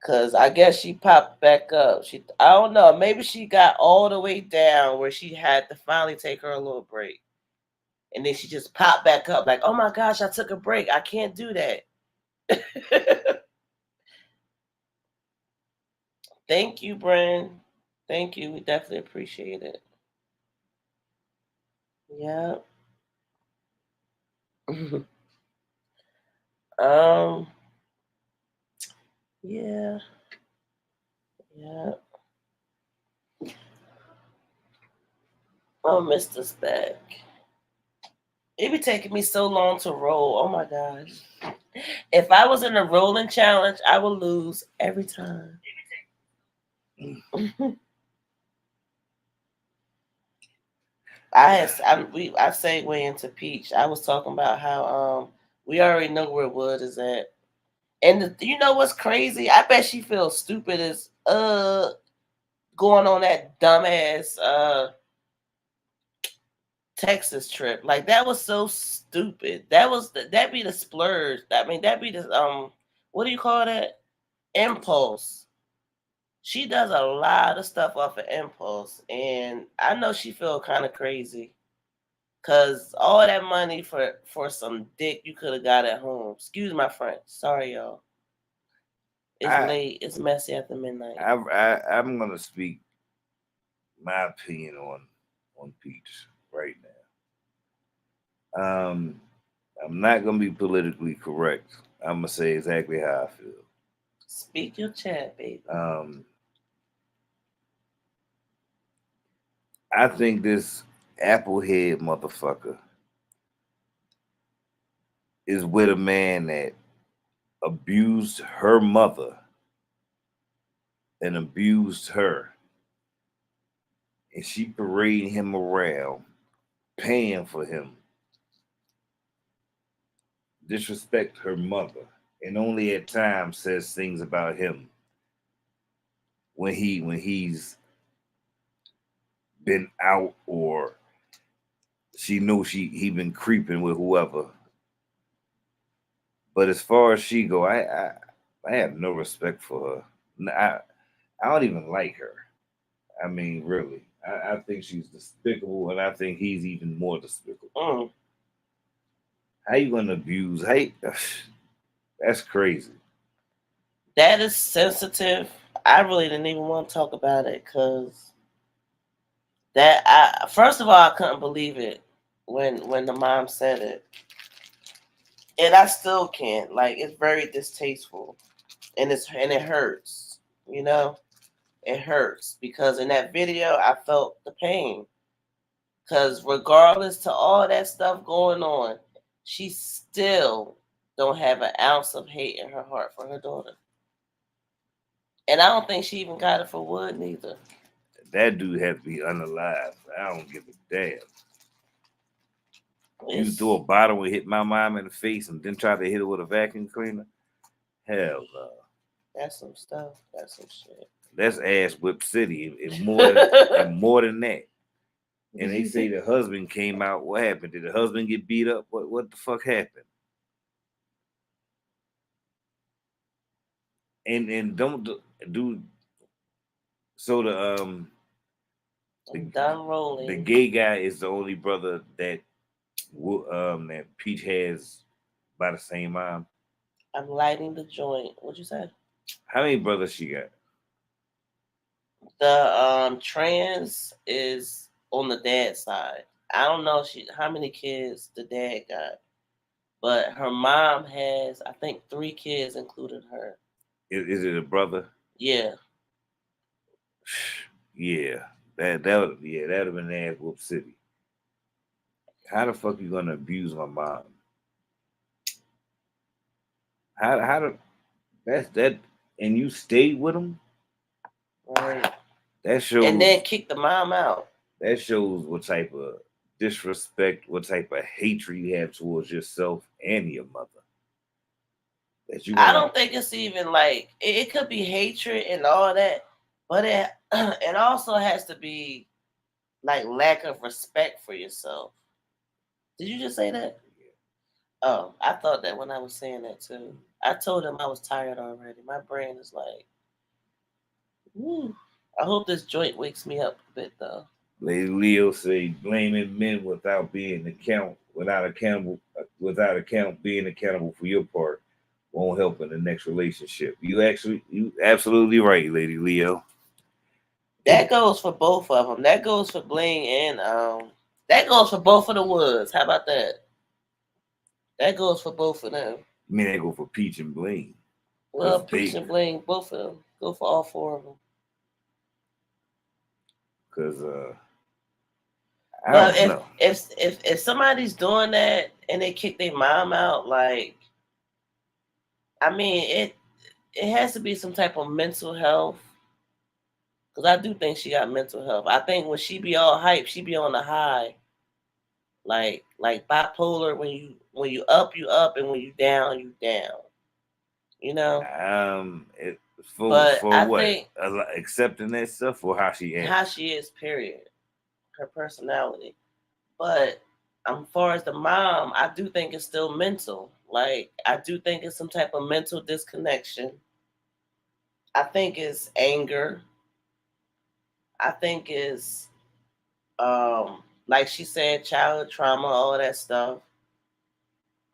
[SPEAKER 2] Cause I guess she popped back up. I don't know. Maybe she got all the way down where she had to finally take her a little break, and then she just popped back up like, "Oh my gosh, I took a break. I can't do that." Thank you, Bren. Thank you. We definitely appreciate it. Yeah. um. Yeah. Yeah. Oh, Mister's back. It be taking me so long to roll. Oh my gosh. If I was in a rolling challenge, I would lose every time. I segue into Peach. I was talking about how we already know where Wood is at. And you know what's crazy? I bet she feels stupid as going on that dumbass Texas trip. Like that was so stupid. That be the splurge. I mean that be the what do you call that? Impulse. She does a lot of stuff off of impulse, and I know she feel kind of crazy because all that money for some dick you could have got at home. Excuse my French. Sorry, y'all. It's
[SPEAKER 1] I,
[SPEAKER 2] late. It's messy after midnight.
[SPEAKER 1] I'm gonna speak my opinion on Peach right now. I'm not gonna be politically correct. I'm gonna say exactly how I feel.
[SPEAKER 2] Speak your chat, baby.
[SPEAKER 1] I think this applehead motherfucker is with a man that abused her mother and abused her, and she parading him around, paying for him, disrespect her mother, and only at times says things about him when he's been out or she knows he been creeping with whoever. But as far as she go, I have no respect for her. I don't even like her. I mean, really, I think she's despicable, and I think he's even more despicable. How you gonna abuse? Hey, that's crazy.
[SPEAKER 2] That is sensitive. I really didn't even want to talk about it because first of all I couldn't believe it when the mom said it, and I still can't. Like it's very distasteful, and it hurts. You know, it hurts because in that video I felt the pain. Because regardless to all that stuff going on, she still don't have an ounce of hate in her heart for her daughter. And I don't think she even got it for Wood neither.
[SPEAKER 1] That dude has to be unalive. I don't give a damn. You throw a bottle and hit my mom in the face and then try to hit her with a vacuum cleaner? Hell no.
[SPEAKER 2] That's some stuff. That's some shit.
[SPEAKER 1] That's ass whip city and more than that. And they say the husband came out. What happened? Did the husband get beat up? What the fuck happened? And don't do so
[SPEAKER 2] I'm done rolling.
[SPEAKER 1] The gay guy is the only brother that that Peach has by the same mom.
[SPEAKER 2] I'm lighting the joint. What'd you say?
[SPEAKER 1] How many brothers she got?
[SPEAKER 2] The trans is on the dad's side. I don't know how many kids the dad got, but her mom has I think 3 kids, including her.
[SPEAKER 1] Is it a brother?
[SPEAKER 2] Yeah.
[SPEAKER 1] Yeah. That would have been ass whoop city. How the fuck you gonna abuse my mom? How do that's that and you stayed with him?
[SPEAKER 2] Right.
[SPEAKER 1] That shows.
[SPEAKER 2] And then kick the mom out.
[SPEAKER 1] That shows what type of disrespect, what type of hatred you have towards yourself and your mother. That you
[SPEAKER 2] I
[SPEAKER 1] gonna
[SPEAKER 2] don't think it's even like it could be hatred and all that, but it it also has to be like lack of respect for yourself. Did you just say that? Oh, I thought that when I was saying that too. I told him I was tired already. My brain is like, woo. I hope this joint wakes me up a bit though.
[SPEAKER 1] Lady Leo say blaming men without account being accountable for your part won't help in the next relationship. You absolutely right, Lady Leo.
[SPEAKER 2] That goes for both of them. That goes for Bling and that goes for both of the Woods. How about that? That goes for both of them.
[SPEAKER 1] I mean, they go for Peach and Bling
[SPEAKER 2] Well,
[SPEAKER 1] because
[SPEAKER 2] Peach and Bling, both of them. Go for all four of them.
[SPEAKER 1] because I
[SPEAKER 2] But
[SPEAKER 1] don't
[SPEAKER 2] if
[SPEAKER 1] know.
[SPEAKER 2] if if somebody's doing that and they kick their mom out, like I mean it has to be some type of mental health. Cause I do think she got mental health. I think when she be all hype, she be on the high, like bipolar. When you up, and when you down. You know.
[SPEAKER 1] It,
[SPEAKER 2] But
[SPEAKER 1] for
[SPEAKER 2] I
[SPEAKER 1] what
[SPEAKER 2] think
[SPEAKER 1] accepting that stuff or how she
[SPEAKER 2] how
[SPEAKER 1] acting.
[SPEAKER 2] she is, period, her personality. But far as the mom, I do think it's still mental. Like I do think it's some type of mental disconnection. I think it's anger. I think it's like she said, childhood trauma, all that stuff.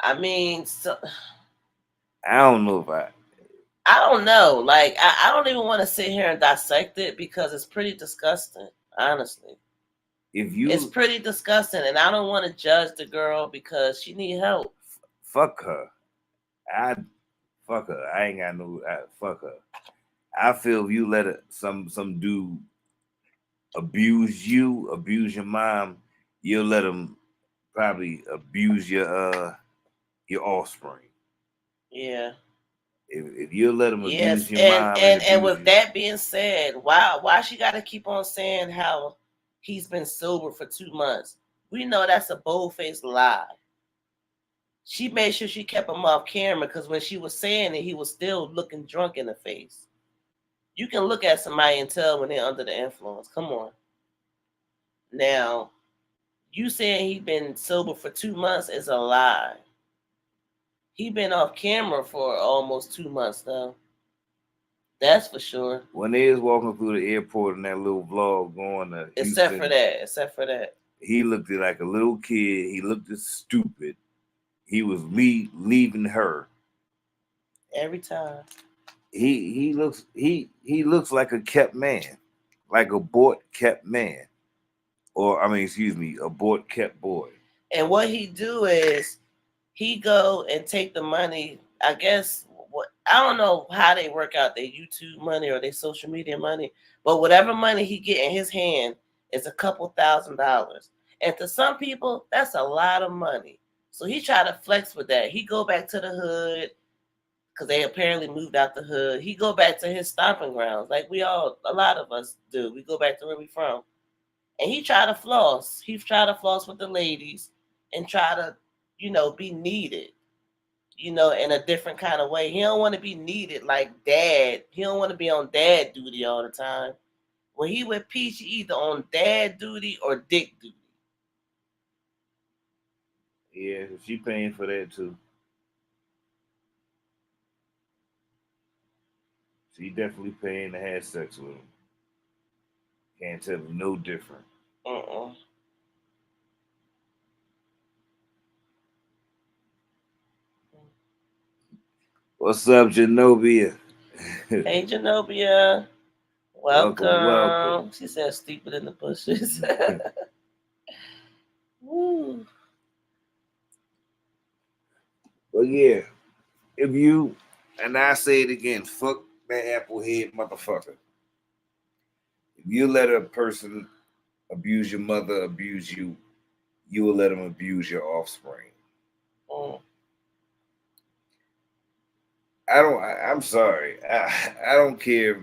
[SPEAKER 2] I mean, so,
[SPEAKER 1] I don't know if
[SPEAKER 2] I don't know. Like I don't even want to sit here and dissect it because it's pretty disgusting. Honestly,
[SPEAKER 1] if
[SPEAKER 2] it's
[SPEAKER 1] you
[SPEAKER 2] pretty disgusting, and I don't want to judge the girl because she need help.
[SPEAKER 1] fuck her. I fuck her. I ain't got no fuck her. I feel if you let some dude abuse your mom, you'll let him probably abuse your offspring.
[SPEAKER 2] Yeah.
[SPEAKER 1] If you let him abuse
[SPEAKER 2] Yes,
[SPEAKER 1] your
[SPEAKER 2] and
[SPEAKER 1] mom and
[SPEAKER 2] and and
[SPEAKER 1] abuse
[SPEAKER 2] with
[SPEAKER 1] you,
[SPEAKER 2] that being said, why she got to keep on saying how he's been sober for 2 months? We know that's a bold faced lie. She made sure she kept him off camera because when she was saying it, he was still looking drunk in the face. You can look at somebody and tell when they're under the influence. Come on, now you saying he been sober for 2 months is a lie. He been off camera for almost 2 months though. That's for sure.
[SPEAKER 1] when they was walking through the airport in that little vlog going to
[SPEAKER 2] Except for
[SPEAKER 1] Houston,
[SPEAKER 2] that. Except for that.
[SPEAKER 1] he looked like a little kid. He looked stupid. He was leaving her.
[SPEAKER 2] Every time.
[SPEAKER 1] He looks like a kept man, like a bought kept man, or I mean, excuse me, a bought kept boy.
[SPEAKER 2] And what he do is he go and take the money. I guess what I don't know how they work out their YouTube money or their social media money, but whatever money he get in his hand is a couple $1,000s. And to some people, that's a lot of money. So he try to flex with that. He go back to the hood because they apparently moved out the hood. He go back to his stomping grounds, like a lot of us do. We go back to where we from, and he try to floss. He try to floss with the ladies and try to, be needed, in a different kind of way. He don't want to be needed like dad. He don't want to be on dad duty all the time. When he with Peach, he either on dad duty or dick duty.
[SPEAKER 1] Yeah, she paying for that too. She definitely paying to have sex with him. Can't tell me no different.
[SPEAKER 2] Uh-uh.
[SPEAKER 1] What's up, Genobia?
[SPEAKER 2] Hey, Genobia.
[SPEAKER 1] Welcome, welcome.
[SPEAKER 2] Welcome. She said stupid in the bushes. Woo.
[SPEAKER 1] But yeah, if you and I say it again, fuck that applehead motherfucker. If you let a person abuse your mother, abuse you, you will let them abuse your offspring.
[SPEAKER 2] Mm.
[SPEAKER 1] I'm sorry. I don't care. If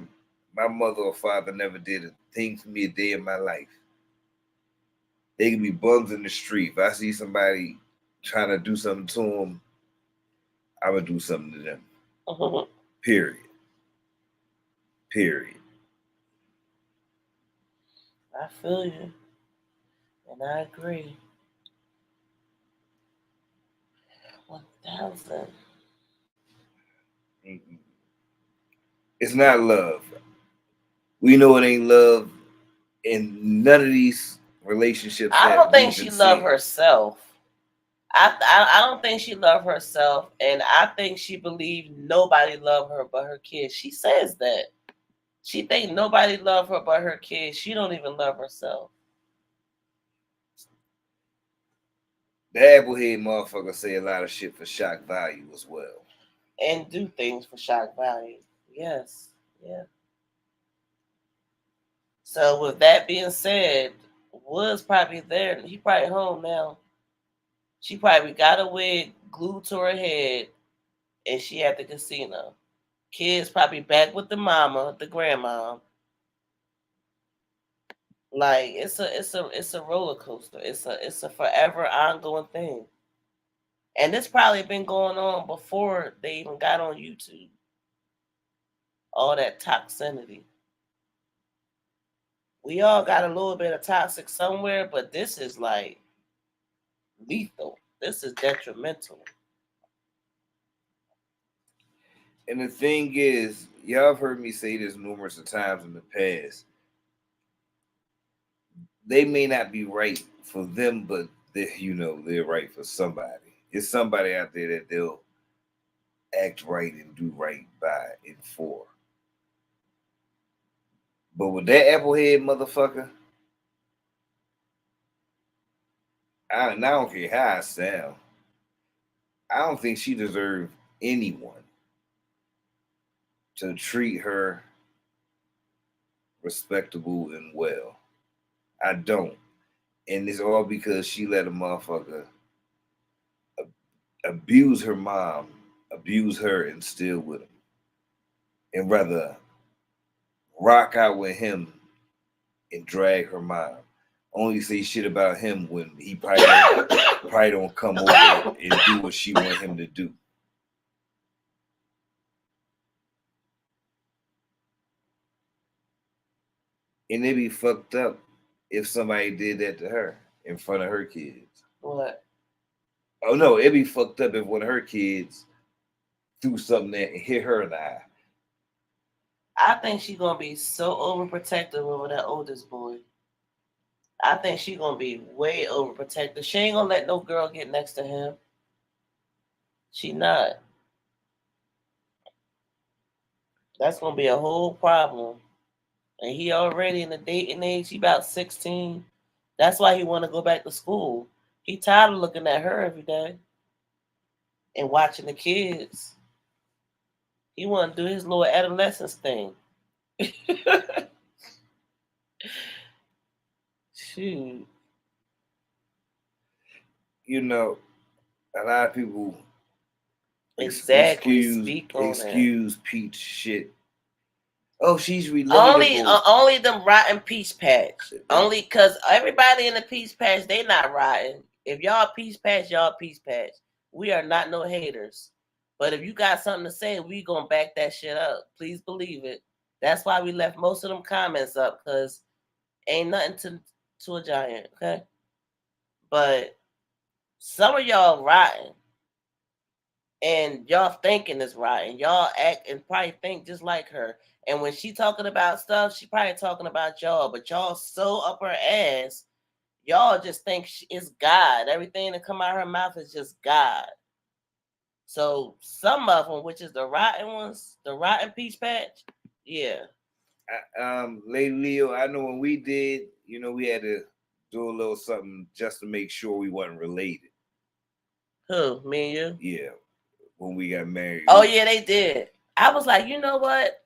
[SPEAKER 1] my mother or father never did a thing for me a day in my life. They can be bums in the street. If I see somebody trying to do something to them, I would do something to them. Period. Period.
[SPEAKER 2] I feel you, and I agree. 1,000.
[SPEAKER 1] It's not love. We know it ain't love in none of these relationships
[SPEAKER 2] I
[SPEAKER 1] that
[SPEAKER 2] don't think
[SPEAKER 1] we've
[SPEAKER 2] she
[SPEAKER 1] been
[SPEAKER 2] love
[SPEAKER 1] seeing.
[SPEAKER 2] herself. I don't think she love herself, and I think she believed nobody love her but her kids. She says that she think nobody love her but her kids. She don't even love herself.
[SPEAKER 1] The applehead motherfucker say a lot of shit for shock value as well.
[SPEAKER 2] And do things for shock value. Yes, yeah. So with that being said, Wood's probably there. He probably home now. She probably got a wig glued to her head, and she at the casino. Kids probably back with the mama, the grandma. Like it's a roller coaster. It's a forever ongoing thing. And this probably been going on before they even got on YouTube. All that toxicity. We all got a little bit of toxic somewhere, but this is like lethal. This is detrimental.
[SPEAKER 1] And the thing is, y'all have heard me say this numerous of times in the past. They may not be right for them, but they're right for somebody. It's somebody out there that they'll act right and do right by and for. But with that applehead motherfucker, I don't care how I sound. I don't think she deserved anyone to treat her respectable and well. I don't. And it's all because she let a motherfucker abuse her mom, abuse her, and still with him. And rather rock out with him and drag her mom. Only say shit about him when he probably don't come over and do what she want him to do. And it'd be fucked up if somebody did that to her in front of her kids.
[SPEAKER 2] What?
[SPEAKER 1] Oh no, it'd be fucked up if one of her kids threw something that hit her in the eye.
[SPEAKER 2] I think she's gonna be so overprotective over that oldest boy. I think she's gonna be way overprotective. She ain't gonna let no girl get next to him. She not. That's gonna be a whole problem. And he already in the dating age. He about 16. That's why he want to go back to school. He tired of looking at her every day and watching the kids. He want to do his little adolescence thing. Shoot.
[SPEAKER 1] You know, a lot of people
[SPEAKER 2] Exactly. Speak on
[SPEAKER 1] excuse Peach shit. Oh, she's
[SPEAKER 2] Only,
[SPEAKER 1] relatable.
[SPEAKER 2] only them rotten peach patch. Only because everybody in the peach patch, they not rotten. If y'all peach patch, y'all peach patch. We are not no haters. But if you got something to say, we gonna back that shit up. Please believe it. That's why we left most of them comments up, because ain't nothing to a giant, okay? But some of y'all rotten, and y'all thinking is rotten. Y'all act and probably think just like her. And when she talking about stuff, she probably talking about y'all, but y'all so up her ass, y'all just think it's God. Everything that come out of her mouth is just God. So some of them, which is the rotten ones, the rotten peach patch, yeah.
[SPEAKER 1] Lady Leo, I know when we did, we had to do a little something just to make sure we wasn't related.
[SPEAKER 2] Who? Me and
[SPEAKER 1] you? Yeah. When we got married.
[SPEAKER 2] Oh yeah, they did. I was like, you know what?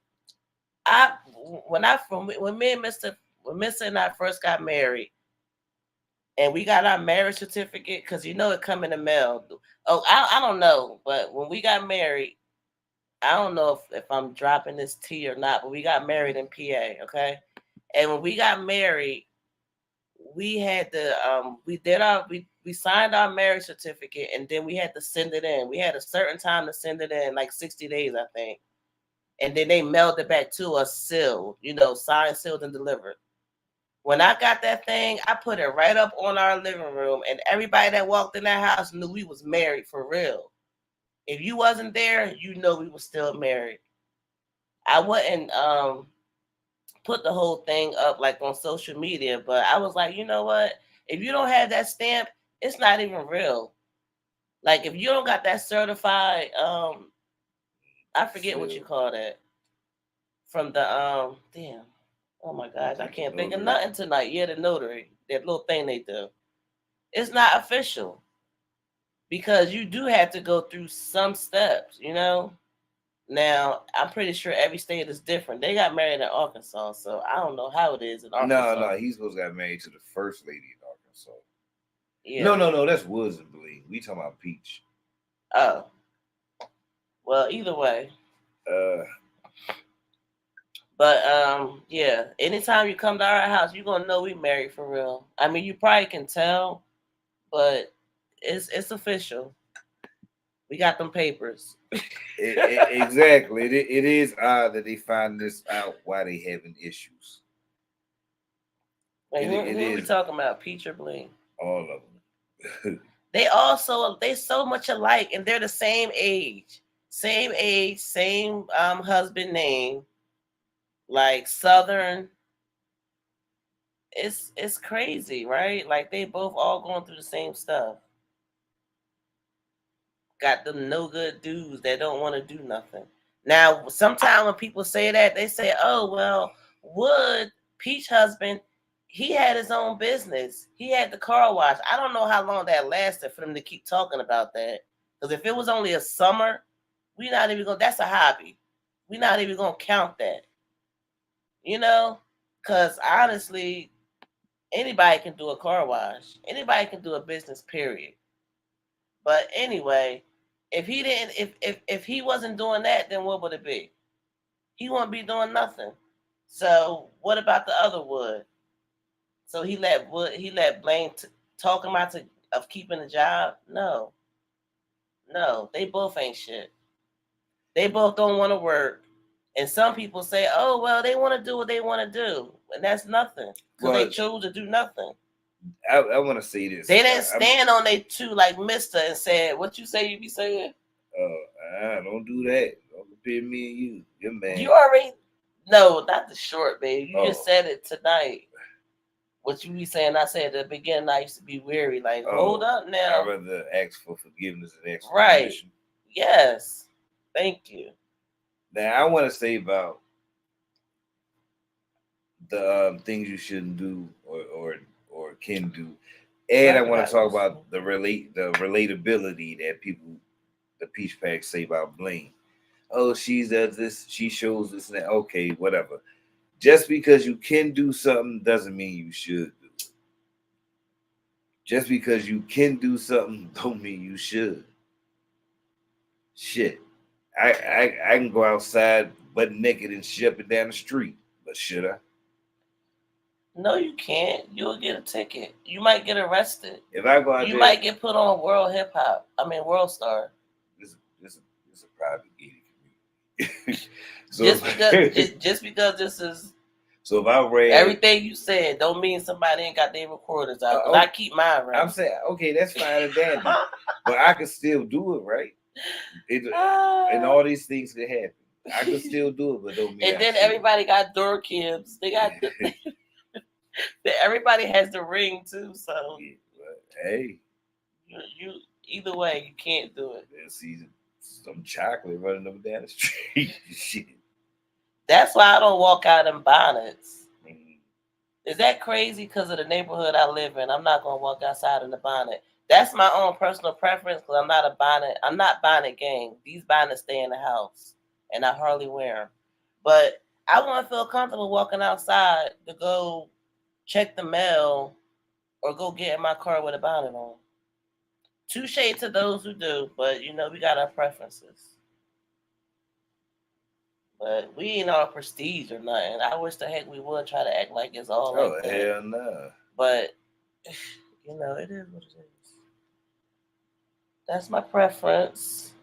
[SPEAKER 2] When Mr. and I first got married, and we got our marriage certificate, because it come in the mail. Oh, I don't know, but when we got married, I don't know if I'm dropping this tea or not, but we got married in PA, okay? And when we got married, we had to we signed our marriage certificate, and then we had to send it in. We had a certain time to send it in, like 60 days, I think. And then they mailed it back to us sealed, signed, sealed, and delivered. When I got that thing, I put it right up on our living room, and everybody that walked in that house knew we was married for real. If you wasn't there, you know we was still married. I wouldn't put the whole thing up like on social media, but I was like, you know what? If you don't have that stamp, it's not even real. Like if you don't got that certified, I forget what you call that from the damn. Oh my gosh, I can't think of nothing tonight. Yeah, the notary, that little thing they do. It's not official because you do have to go through some steps, Now, I'm pretty sure every state is different. They got married in Arkansas, so I don't know how it is in Arkansas.
[SPEAKER 1] No, he's supposed to get married to the first lady in Arkansas.
[SPEAKER 2] Yeah.
[SPEAKER 1] No, that's Woods and Bling. We talking about Peach.
[SPEAKER 2] Oh. Well, either way. But yeah. Anytime you come to our house, you're gonna know we married for real. I mean, you probably can tell, but it's official. We got them papers.
[SPEAKER 1] Exactly. It is odd that they find this out while they having issues.
[SPEAKER 2] Like, who are we talking about? Peach or Bling?
[SPEAKER 1] All of them.
[SPEAKER 2] they so much alike, and they're the same age, same husband name, like Southern. It's crazy, right? Like they both all going through the same stuff. Got them no good dudes that don't want to do nothing. Now, sometimes when people say that, they say, "Oh well, Wood Peach husband, he had his own business. He had the car wash." I don't know how long that lasted for them to keep talking about that. Because if it was only a summer, we not even gonna. That's a hobby. We're not even gonna count that. Because honestly, anybody can do a car wash. Anybody can do a business. Period. But anyway, if he wasn't doing that, then what would it be? He wouldn't be doing nothing. So what about the other Wood? So he let Blaine talk him out of keeping the job? No, they both ain't shit. They both don't want to work. And some people say, "Oh well, they want to do what they want to do," and that's nothing because they chose to do nothing.
[SPEAKER 1] I want to say this.
[SPEAKER 2] They didn't stand on they two like Mister and said, "What you say you be saying?"
[SPEAKER 1] Don't do that. Don't compare me and you. You're man.
[SPEAKER 2] You already no, not the short, babe. You just said it tonight. What you be saying? I said at the beginning. I used to be weary. Like, hold up now.
[SPEAKER 1] I'd rather ask for forgiveness and ask for
[SPEAKER 2] permission. Yes. Thank you.
[SPEAKER 1] Now I want to say about the things you shouldn't do or can do, and I want to talk about the relatability that people, the Peach Pack, say about Bling. Oh, she does this, she shows this and that. Okay, whatever. Just because you can do something doesn't mean you should do it. Just because you can do something don't mean you should. Shit. I can go outside butt naked and shit up and down the street, but should I?
[SPEAKER 2] No, you can't. You'll get a ticket. You might get arrested.
[SPEAKER 1] If I go out
[SPEAKER 2] you might get put on World Hip Hop. I mean, World Star.
[SPEAKER 1] This is a private gated community.
[SPEAKER 2] So just because this is.
[SPEAKER 1] So if I read
[SPEAKER 2] everything you said, don't mean somebody ain't got their recorders out. Okay. I keep mine right.
[SPEAKER 1] I'm saying, okay, that's fine and dandy, but I can still do it, right? And all these things can happen. I can still do it, but don't mean.
[SPEAKER 2] And then everybody got door kids. They got. Everybody has the ring too, so.
[SPEAKER 1] Yeah, but hey.
[SPEAKER 2] You either way, you can't do it.
[SPEAKER 1] See some chocolate running up down the street. Shit.
[SPEAKER 2] That's why I don't walk out in bonnets. Mm-hmm. Is that crazy? Because of the neighborhood I live in, I'm not gonna walk outside in a bonnet. That's my own personal preference because I'm not a bonnet. I'm not bonnet gang. These bonnets stay in the house, and I hardly wear them. But I want to feel comfortable walking outside to go check the mail or go get in my car with a bonnet on. Touche to those who do, but we got our preferences. But we ain't all prestige or nothing. I wish the heck we would try to act like it's all like that.
[SPEAKER 1] Hell no.
[SPEAKER 2] But You know, it is what it is. That's my preference.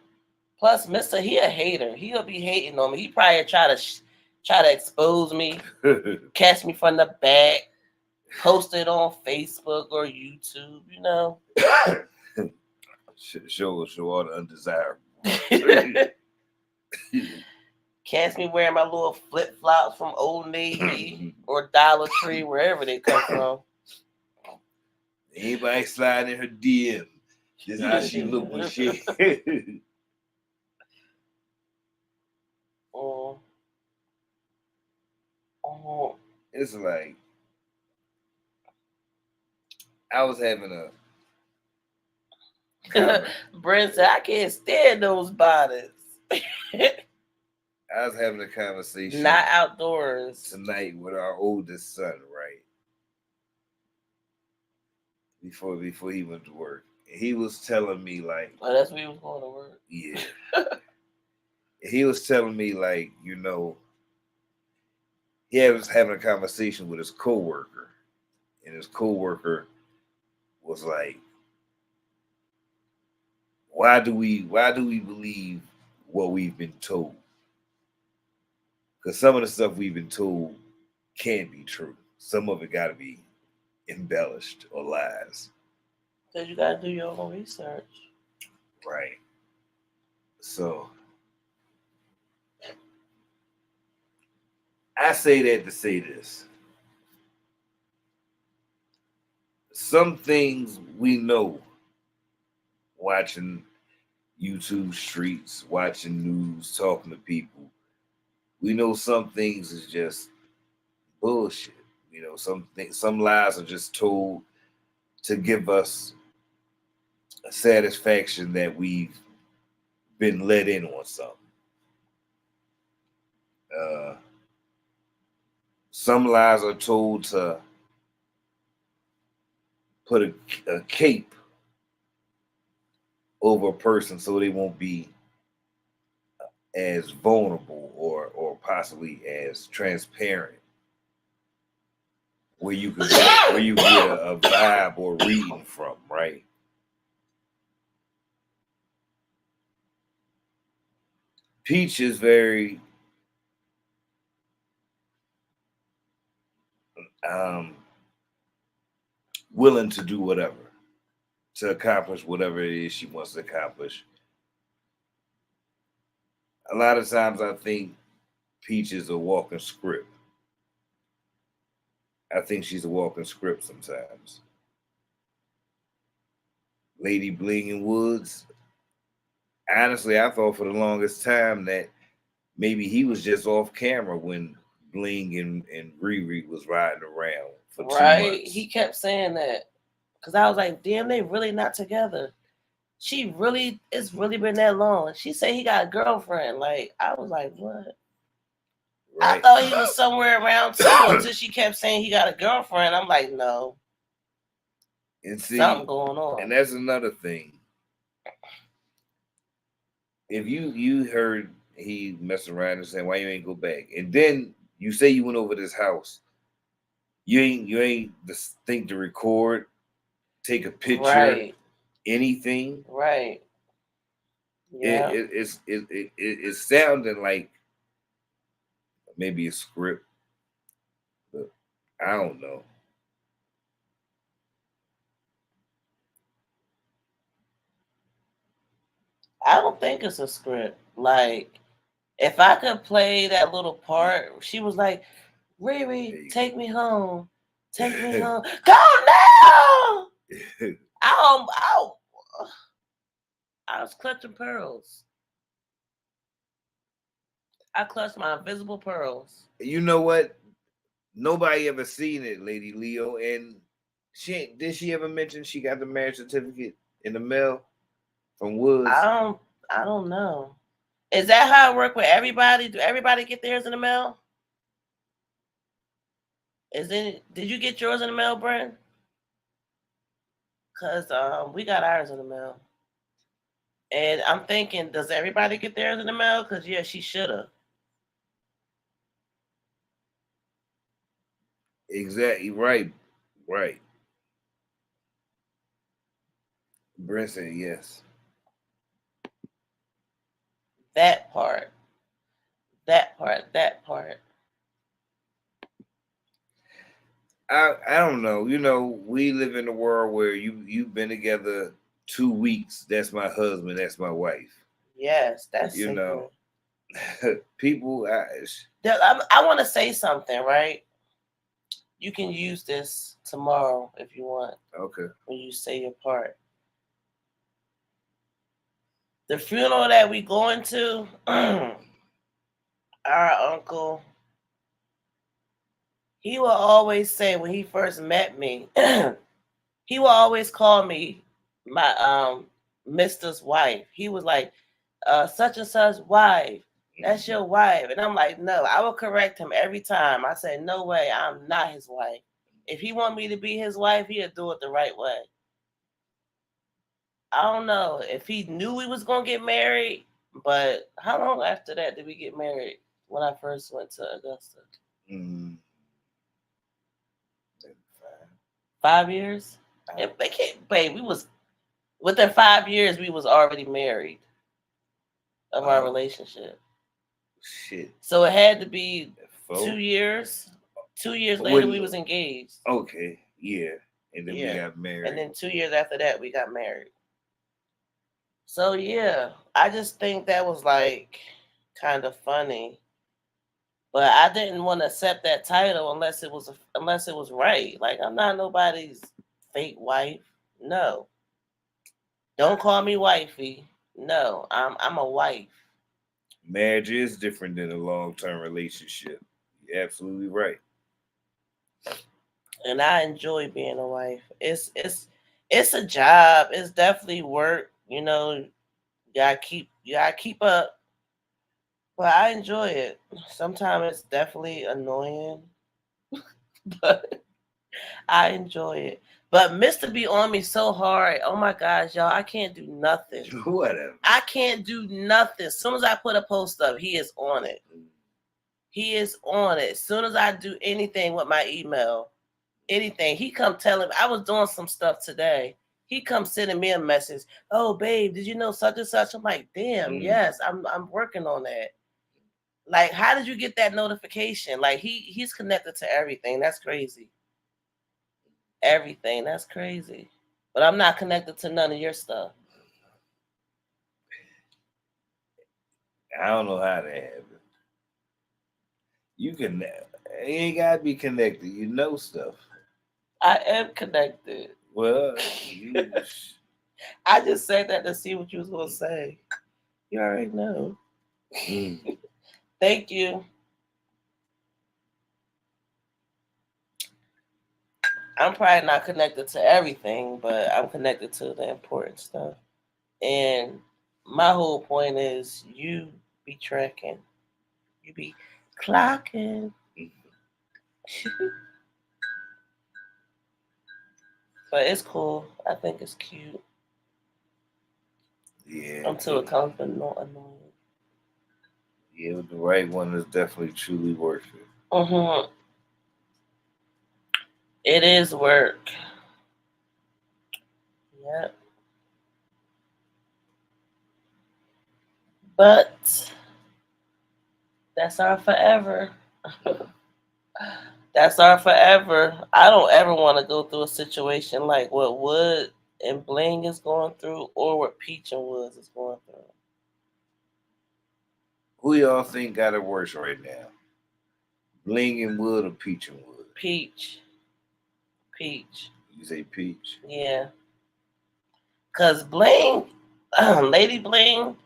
[SPEAKER 2] Plus, Mister, he a hater. He'll be hating on me. He probably try to expose me, catch me from the back, post it on Facebook or YouTube. You know.
[SPEAKER 1] show all the undesirable.
[SPEAKER 2] Catch me wearing my little flip flops from Old Navy or Dollar Tree, wherever they come from.
[SPEAKER 1] Anybody slide in her DM. This how she look when she.
[SPEAKER 2] Oh. Oh.
[SPEAKER 1] It's like I was having
[SPEAKER 2] Brent said, I can't stand those bonnets.
[SPEAKER 1] I was having a conversation
[SPEAKER 2] Not outdoors
[SPEAKER 1] tonight with our oldest son, right? Before he went to work. He was telling me like,
[SPEAKER 2] oh, that's when he was going to work.
[SPEAKER 1] Yeah. He was telling me like, you know, he was having a conversation with his coworker, and his coworker was like, why do we believe what we've been told? Because some of the stuff we've been told can't be true. Some of it got to be embellished or lies.
[SPEAKER 2] Because you got to do your own research.
[SPEAKER 1] Right. So I say that to say this. Some things we know watching YouTube streets, watching news, talking to people. We know some things is just bullshit. You know, some lies are just told to give us a satisfaction that we've been let in on something. Some lies are told to put a cape over a person so they won't be as vulnerable or possibly as transparent, where you get a vibe or reading from, right? Peach is very willing to do whatever to accomplish whatever it is she wants to accomplish. A lot of times I think Peach is a walking script. I think she's a walking script sometimes. Lady Bling and Woods, honestly, I thought for the longest time that maybe he was just off camera when Bling and Riri was riding around for 2 months.
[SPEAKER 2] He kept saying that. Because I was like, damn, they really not together. It's really been that long. She said he got a girlfriend. Like, I was like, what? Right. I thought he was somewhere around too until she kept saying he got a girlfriend. I'm like, no.
[SPEAKER 1] And see,
[SPEAKER 2] something going on.
[SPEAKER 1] And that's another thing. If you heard he messing around and saying, why you ain't go back? And then you say you went over this house. You ain't just think to record, take a picture, right. Anything.
[SPEAKER 2] Right. Yeah.
[SPEAKER 1] It's sounding like maybe a script, but I don't know.
[SPEAKER 2] I don't think it's a script. Like, if I could play that little part, she was like, Riri, take me home. Take me home. Go now! I was clutching pearls. I clutched my invisible pearls.
[SPEAKER 1] You know what? Nobody ever seen it, Lady Leo. And did she ever mention she got the marriage certificate in the mail from Woods?
[SPEAKER 2] I don't know. Is that how it work with everybody? Do everybody get theirs in the mail? Did you get yours in the mail, Brent? Cause we got ours in the mail. And I'm thinking, does everybody get theirs in the mail? Cause yeah, she should have.
[SPEAKER 1] Exactly right. Brent said yes.
[SPEAKER 2] That part. That part. That part.
[SPEAKER 1] I don't know. You know, we live in a world where you've been together 2 weeks. That's my husband. That's my wife.
[SPEAKER 2] Yes, that's
[SPEAKER 1] You
[SPEAKER 2] sickening.
[SPEAKER 1] know, people.
[SPEAKER 2] I want to say something, right? You can use this tomorrow if you want
[SPEAKER 1] Okay.
[SPEAKER 2] when you say your part. The funeral that we going to, our uncle, he will always say when he first met me, he will always call me my Mister's wife. He was like, such and such wife. That's your wife. And I'm like, no, I will correct him every time. I say, no way, I'm not his wife. If he want me to be his wife, he'll do it the right way. I don't know if he knew we was gonna get married, but how long after that did we get married? When I first went to Augusta,
[SPEAKER 1] Mm,
[SPEAKER 2] 5 years. And babe, we was within 5 years we was already married of our relationship.
[SPEAKER 1] Shit.
[SPEAKER 2] So it had to be
[SPEAKER 1] 4?
[SPEAKER 2] 2 years. 2 years later we was engaged.
[SPEAKER 1] Okay, yeah, and then we
[SPEAKER 2] Yeah.
[SPEAKER 1] got married.
[SPEAKER 2] And then 2 years after that we got married. So yeah, I just think that was like kind of funny. But I didn't want to accept that title unless it was right. Like I'm not nobody's fake wife. No. Don't call me wifey. No, I'm a wife.
[SPEAKER 1] Marriage is different than a long-term relationship. You're absolutely right.
[SPEAKER 2] And I enjoy being a wife. It's a job. It's definitely work. You gotta keep up. But I enjoy it. Sometimes it's definitely annoying, but I enjoy it. But Mister be on me so hard. Oh my gosh, y'all, I can't do nothing.
[SPEAKER 1] Whatever.
[SPEAKER 2] I can't do nothing. As soon as I put a post up, he is on it. He is on it. As soon as I do anything with my email, anything, he come telling me. I was doing some stuff today. He come sending me a message. Oh, babe, did you know such and such? I'm like, damn, yes, I'm working on that. Like, how did you get that notification? Like, he's connected to everything. That's crazy. Everything. That's crazy. But I'm not connected to none of your stuff.
[SPEAKER 1] I don't know how that happened. You ain't gotta be connected. You know stuff.
[SPEAKER 2] I am connected.
[SPEAKER 1] Well,
[SPEAKER 2] I just said that to see what you was gonna say. You already know. Thank you. I'm probably not connected to everything, but I'm connected to the important stuff. And my whole point is you be tracking. You be clocking. But it's cool. I think it's cute.
[SPEAKER 1] Yeah.
[SPEAKER 2] Until it comes to annoying.
[SPEAKER 1] Yeah, the right one is definitely truly worth it.
[SPEAKER 2] Mm-hmm. It is work. Yep. But that's our forever. That's our forever. I don't ever want to go through a situation like what Wood and Bling is going through or what Peach and Woods is going through.
[SPEAKER 1] Who y'all think got it worse right now? Bling and Wood or Peach and Wood?
[SPEAKER 2] Peach. Peach.
[SPEAKER 1] You say Peach?
[SPEAKER 2] Yeah. Because Bling, Lady Bling,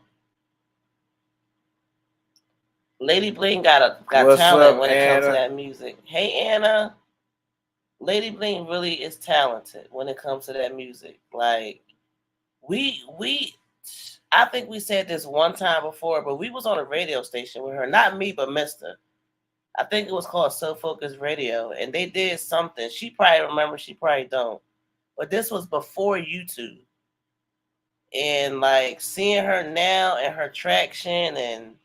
[SPEAKER 2] got
[SPEAKER 1] What's
[SPEAKER 2] talent
[SPEAKER 1] up,
[SPEAKER 2] when it comes to
[SPEAKER 1] Anna?
[SPEAKER 2] that music. Hey Anna, Lady Bling really is talented when it comes to that music. Like we I think we said this one time before, but we was on a radio station with her. Not me, but Mister. I think it was called So Focus Radio, and they did something. She probably remembers, she probably don't. But this was before YouTube. And like seeing her now and her traction, and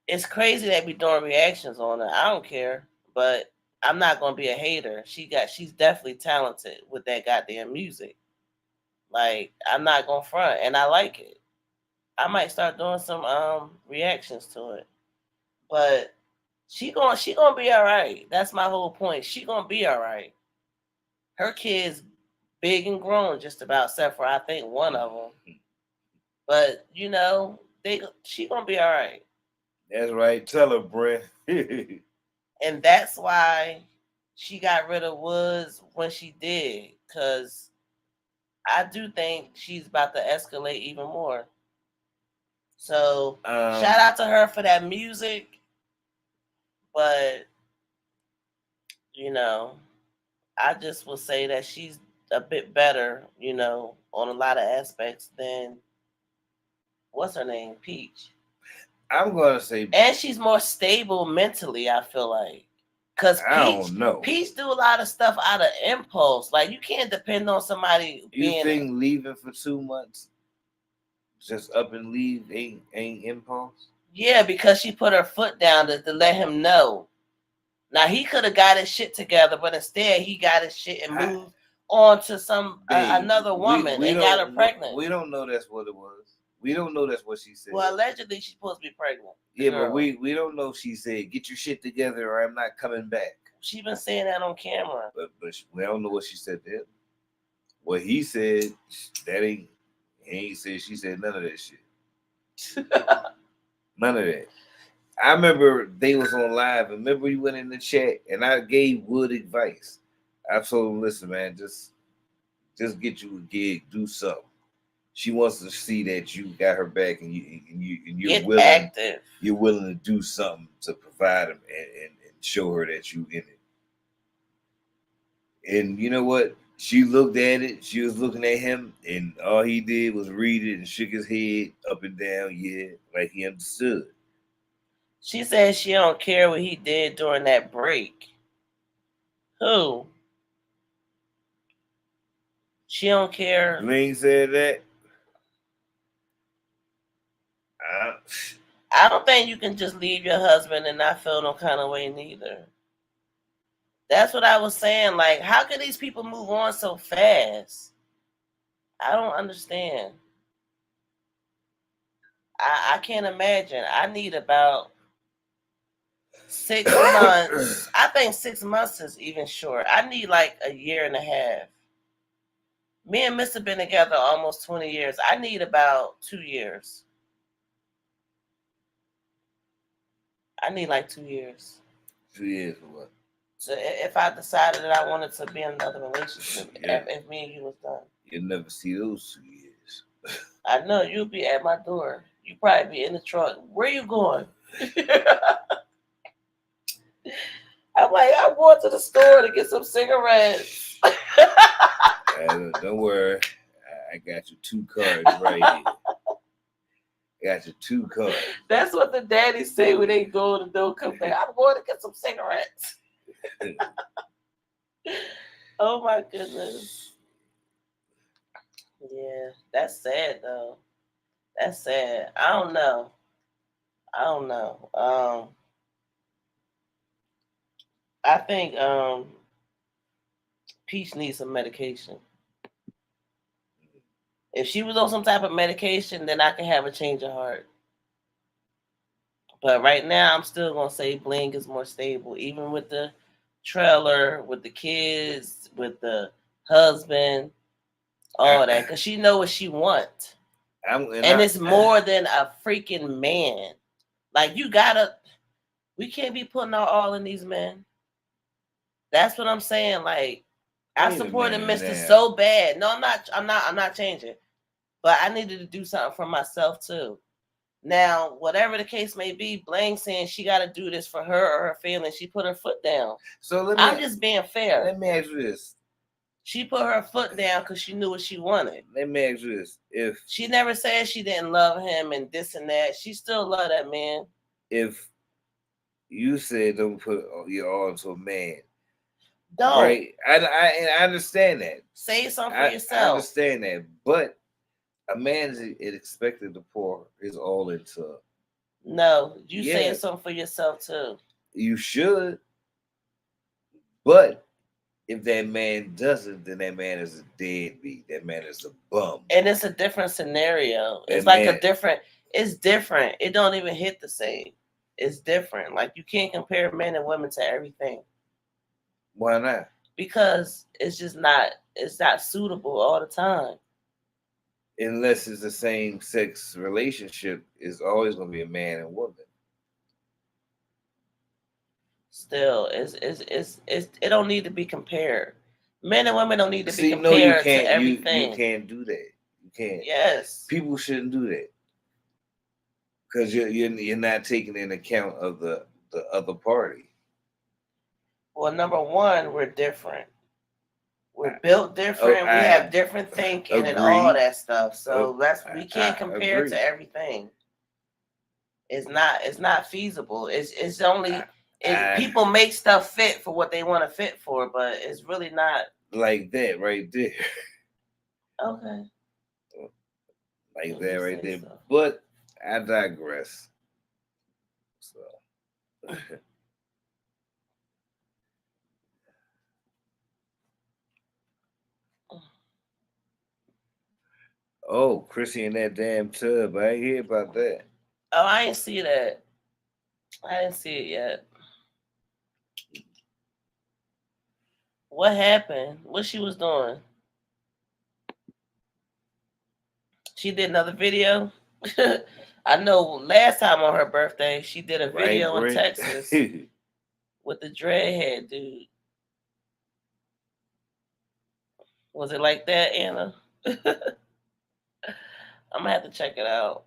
[SPEAKER 2] it's crazy that we doing reactions on her. I don't care, but I'm not gonna be a hater. She's definitely talented with that goddamn music. Like, I'm not gonna front, and I like it. I might start doing some reactions to it. But she gonna be all right. That's my whole point. She gonna be all right. Her kids big and grown, just about, except for I think one of them. But you know, she gonna be all right.
[SPEAKER 1] That's right. Tell her, Brent.
[SPEAKER 2] And that's why she got rid of Woods when she did, because I do think she's about to escalate even more. So shout out to her for that music, but you know, I just will say that she's a bit better, on a lot of aspects than what's her name, Peach.
[SPEAKER 1] I'm gonna say,
[SPEAKER 2] and she's more stable mentally. I feel like, because
[SPEAKER 1] I don't know.
[SPEAKER 2] Peach do a lot of stuff out of impulse. Like, you can't depend on somebody.
[SPEAKER 1] You think leaving for 2 months, just up and leave, ain't impulse?
[SPEAKER 2] Yeah, because she put her foot down to let him know. Now, he could have got his shit together, but instead he got his shit and moved on to some another woman and got her pregnant.
[SPEAKER 1] We don't know that's what it was. We don't know that's what she said.
[SPEAKER 2] Well, allegedly she's supposed to be pregnant.
[SPEAKER 1] Yeah, girl. But we don't know if she said, get your shit together or I'm not coming back.
[SPEAKER 2] She been saying that on camera.
[SPEAKER 1] But we don't know what she said to him. What he said, he ain't said she said none of that shit. None of that. I remember they was on live. And remember you went in the chat and I gave Wood advice. I told him, listen, man, just get you a gig, do something. She wants to see that you got her back and you're willing. Active. You're willing to do something to provide them and show her that you in it. And you know what? She looked at it. She was looking at him, and all he did was read it and shook his head up and down, yeah, like he understood.
[SPEAKER 2] She said she don't care what he did during that break. Who? She don't care.
[SPEAKER 1] Bling said that.
[SPEAKER 2] I don't think you can just leave your husband and not feel no kind of way neither. That's what I was saying. Like, how can these people move on so fast? I don't understand. I can't imagine. I need about 6 months. I think 6 months is even short. I need like a year and a half. Me and Mr. been together almost 20 years. I need about 2 years. I need like 2 years.
[SPEAKER 1] 2 years for what?
[SPEAKER 2] So if I decided that I wanted to be in another relationship, if me and you was done.
[SPEAKER 1] You'll never see those 2 years.
[SPEAKER 2] I know, you'll be at my door. You probably be in the truck. Where you going? I'm like, I'm going to the store to get some cigarettes.
[SPEAKER 1] Don't worry. I got your 2 cards right here. Got your 2 cards.
[SPEAKER 2] That's what the daddies say when they go and don't come back. I'm going to get some cigarettes. Oh my goodness. Yeah, that's sad though. That's sad. I don't know. I think Peach needs some medication. If she was on some type of medication, then I can have a change of heart. But right now, I'm still going to say Bling is more stable, even with the trailer, with the kids, with the husband, all that. Because she know what she wants. And it's more than a freaking man. Like, we can't be putting our all in these men. That's what I'm saying. Like, I supported Mr. so bad. No, I'm not changing. But I needed to do something for myself too. Now, whatever the case may be, Bling saying she got to do this for her or her family. She put her foot down. So I'm just being fair.
[SPEAKER 1] Let me ask you this.
[SPEAKER 2] She put her foot down because she knew what she wanted.
[SPEAKER 1] Let me ask you this. If
[SPEAKER 2] she never said she didn't love him and this and that, she still loved that man.
[SPEAKER 1] If you said don't put your all into a man,
[SPEAKER 2] don't.
[SPEAKER 1] Right? I understand that.
[SPEAKER 2] Say something for yourself.
[SPEAKER 1] I understand that, but a man is expected to pour his all into.
[SPEAKER 2] No, you saying something for yourself too.
[SPEAKER 1] You should, but If that man doesn't, then that man is a deadbeat. That man is a bum.
[SPEAKER 2] And it's a different scenario. It's
[SPEAKER 1] That
[SPEAKER 2] like a
[SPEAKER 1] man,
[SPEAKER 2] different. It's different. It don't even hit the same. It's different. Like you can't compare men and women to everything
[SPEAKER 1] why not?
[SPEAKER 2] because it's just not. It's not suitable all the time.
[SPEAKER 1] Unless it's the same sex relationship, it's always gonna be a man and woman.
[SPEAKER 2] Still, it don't need to be compared. Men and women don't need to be
[SPEAKER 1] See, no, you
[SPEAKER 2] compared to
[SPEAKER 1] can't. You
[SPEAKER 2] everything.
[SPEAKER 1] can't do that. You can't.
[SPEAKER 2] Yes.
[SPEAKER 1] People shouldn't do that because you're not taking into account of the other party.
[SPEAKER 2] Well, number one, we're different. We're built different. We
[SPEAKER 1] I
[SPEAKER 2] have different thinking and all
[SPEAKER 1] agree.
[SPEAKER 2] that stuff. So we can't
[SPEAKER 1] I
[SPEAKER 2] compare
[SPEAKER 1] agree.
[SPEAKER 2] to everything. It's not feasible. It's only people make stuff fit for what they want to fit for, but it's really not
[SPEAKER 1] like that right there.
[SPEAKER 2] okay.
[SPEAKER 1] Like
[SPEAKER 2] If
[SPEAKER 1] that
[SPEAKER 2] you
[SPEAKER 1] right
[SPEAKER 2] say
[SPEAKER 1] there.
[SPEAKER 2] so.
[SPEAKER 1] But I digress. So oh, Chrissy in that damn tub. I ain't hear about that.
[SPEAKER 2] Oh, I didn't see that. I didn't see it yet. What happened? What she was doing? She did another video. I know last time on her birthday, she did a video in Texas with the dreadhead dude. Was it like that, Anna? I'm gonna have to check it out.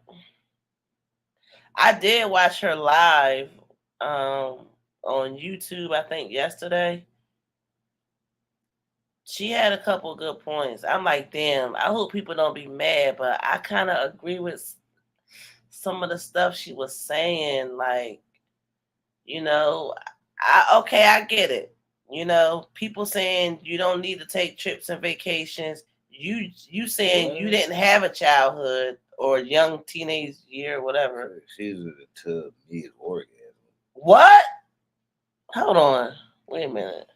[SPEAKER 2] I did watch her live on YouTube, I think yesterday. She had a couple good points. I'm like, damn, I hope people don't be mad, but I kind of agree with some of the stuff she was saying. Like, you know, I get it. You know, people saying you don't need to take trips and vacations. You saying you didn't have a childhood or young teenage year, or whatever.
[SPEAKER 1] She's in the tub mid orgasm.
[SPEAKER 2] What? Hold on. Wait a minute.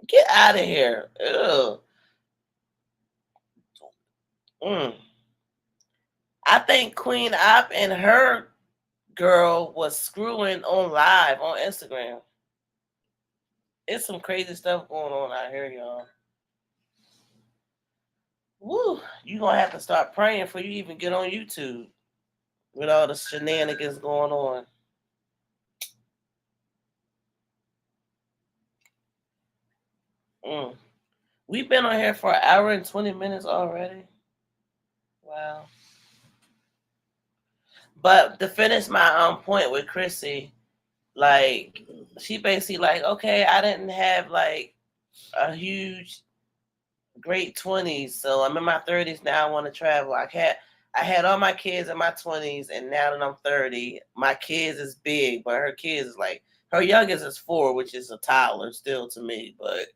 [SPEAKER 2] Get out of here. Ugh. Mm. I think Queen Op and her girl was screwing on live on Instagram. It's some crazy stuff going on out here, y'all. Woo! You gonna have to start praying before you even get on YouTube with all the shenanigans going on. Mm. We've been on here for an hour and 20 minutes already. Wow. But to finish my point with Chrissy, like she basically like, okay, I didn't have like a huge great 20s, so I'm in my 30s now. I want to travel. I had all my kids in my 20s, and now that I'm 30, my kids is big, but her kids is like her youngest is 4, which is a toddler still to me. But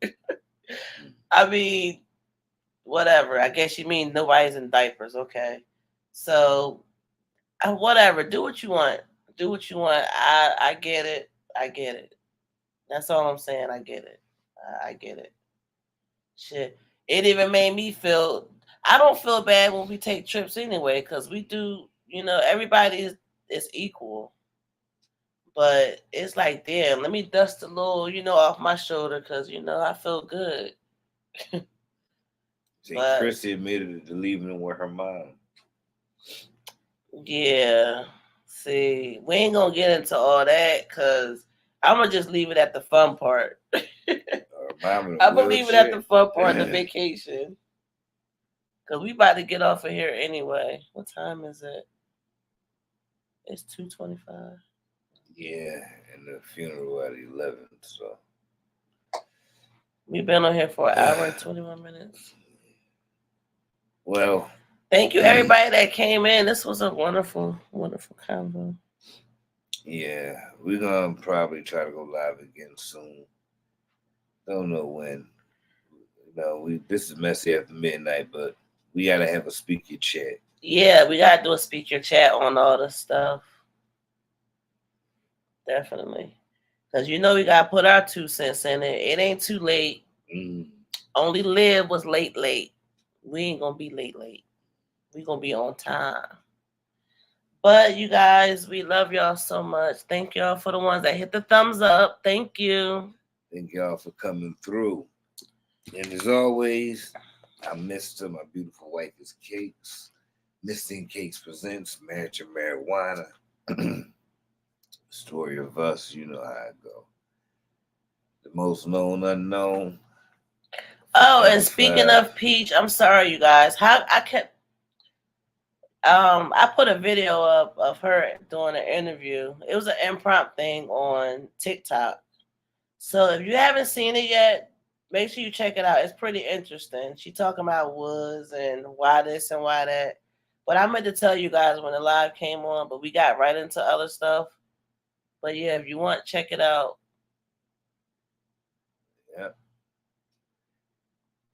[SPEAKER 2] I mean, whatever. I guess you mean nobody's in diapers, okay? So whatever. Do what you want. Do what you want. I get it. I get it. That's all I'm saying. I get it. I get it. Shit. It even made me feel. I don't feel bad when we take trips anyway, because we do. You know, everybody is equal. But it's like, damn, let me dust a little, off my shoulder, because I feel good.
[SPEAKER 1] See,
[SPEAKER 2] But
[SPEAKER 1] Chrissy admitted to leaving him with her mom.
[SPEAKER 2] yeah, see, we ain't gonna get into all that because I'm gonna just leave it at the fun part. I'm gonna leave it at the fun part, the vacation. Cause we about to get off of here anyway. What time is it? It's 2:25.
[SPEAKER 1] Yeah, and the funeral at 11. So
[SPEAKER 2] we've been on here for an hour and 21 minutes.
[SPEAKER 1] Well,
[SPEAKER 2] thank you everybody that came in. This was a wonderful, wonderful convo.
[SPEAKER 1] Yeah, we're gonna probably try to go live again soon. Don't know when. This is messy after midnight, but we gotta have a speaker chat. Yeah, we gotta do a speaker chat on all the stuff. Definitely. Because we gotta put our 2 cents in it. It ain't too late. Mm.
[SPEAKER 2] Only Liv was late. We ain't gonna be late. We gonna be on time. But you guys, we love y'all so much. Thank y'all for the ones that hit the thumbs up. Thank you.
[SPEAKER 1] Thank y'all for coming through. And as always, I'm Mr. My beautiful wife is Cakes. MISTANCAKZ presents Marriage and Marijuana. Story of us, you know how it go. The most known unknown.
[SPEAKER 2] Oh, and
[SPEAKER 1] Number
[SPEAKER 2] speaking
[SPEAKER 1] 5.
[SPEAKER 2] of Peach, I'm sorry, you guys. How I kept I put a video up of her doing an interview. It was an impromptu thing on TikTok. So if you haven't seen it yet, make sure you check it out. It's pretty interesting. She talking about woods and why this and why that. But I meant to tell you guys when the live came on, but we got right into other stuff. But yeah, if you want, check it out.
[SPEAKER 1] Yep.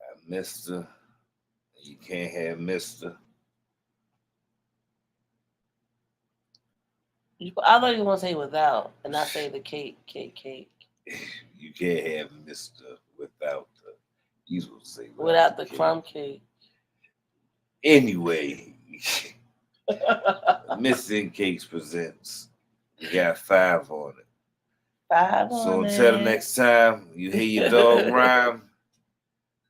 [SPEAKER 1] I Mr. You can't have Mr.
[SPEAKER 2] I thought you want to say without, and not say the cake.
[SPEAKER 1] You can't have Mr. without the. You supposed to say
[SPEAKER 2] Without the
[SPEAKER 1] cake.
[SPEAKER 2] crumb cake.
[SPEAKER 1] Anyway, MISTANCAKZ presents. We got 5 on it.
[SPEAKER 2] 5
[SPEAKER 1] So
[SPEAKER 2] on
[SPEAKER 1] until the
[SPEAKER 2] it.
[SPEAKER 1] next time you hear your dog rhyme,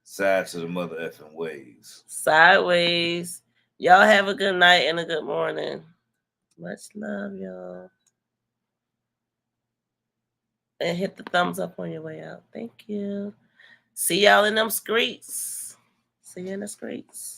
[SPEAKER 1] side to the mother effing ways.
[SPEAKER 2] Sideways. Y'all have a good night and a good morning. Much love, y'all. And hit the thumbs up on your way out. Thank you. See y'all in them streets. See you in the streets.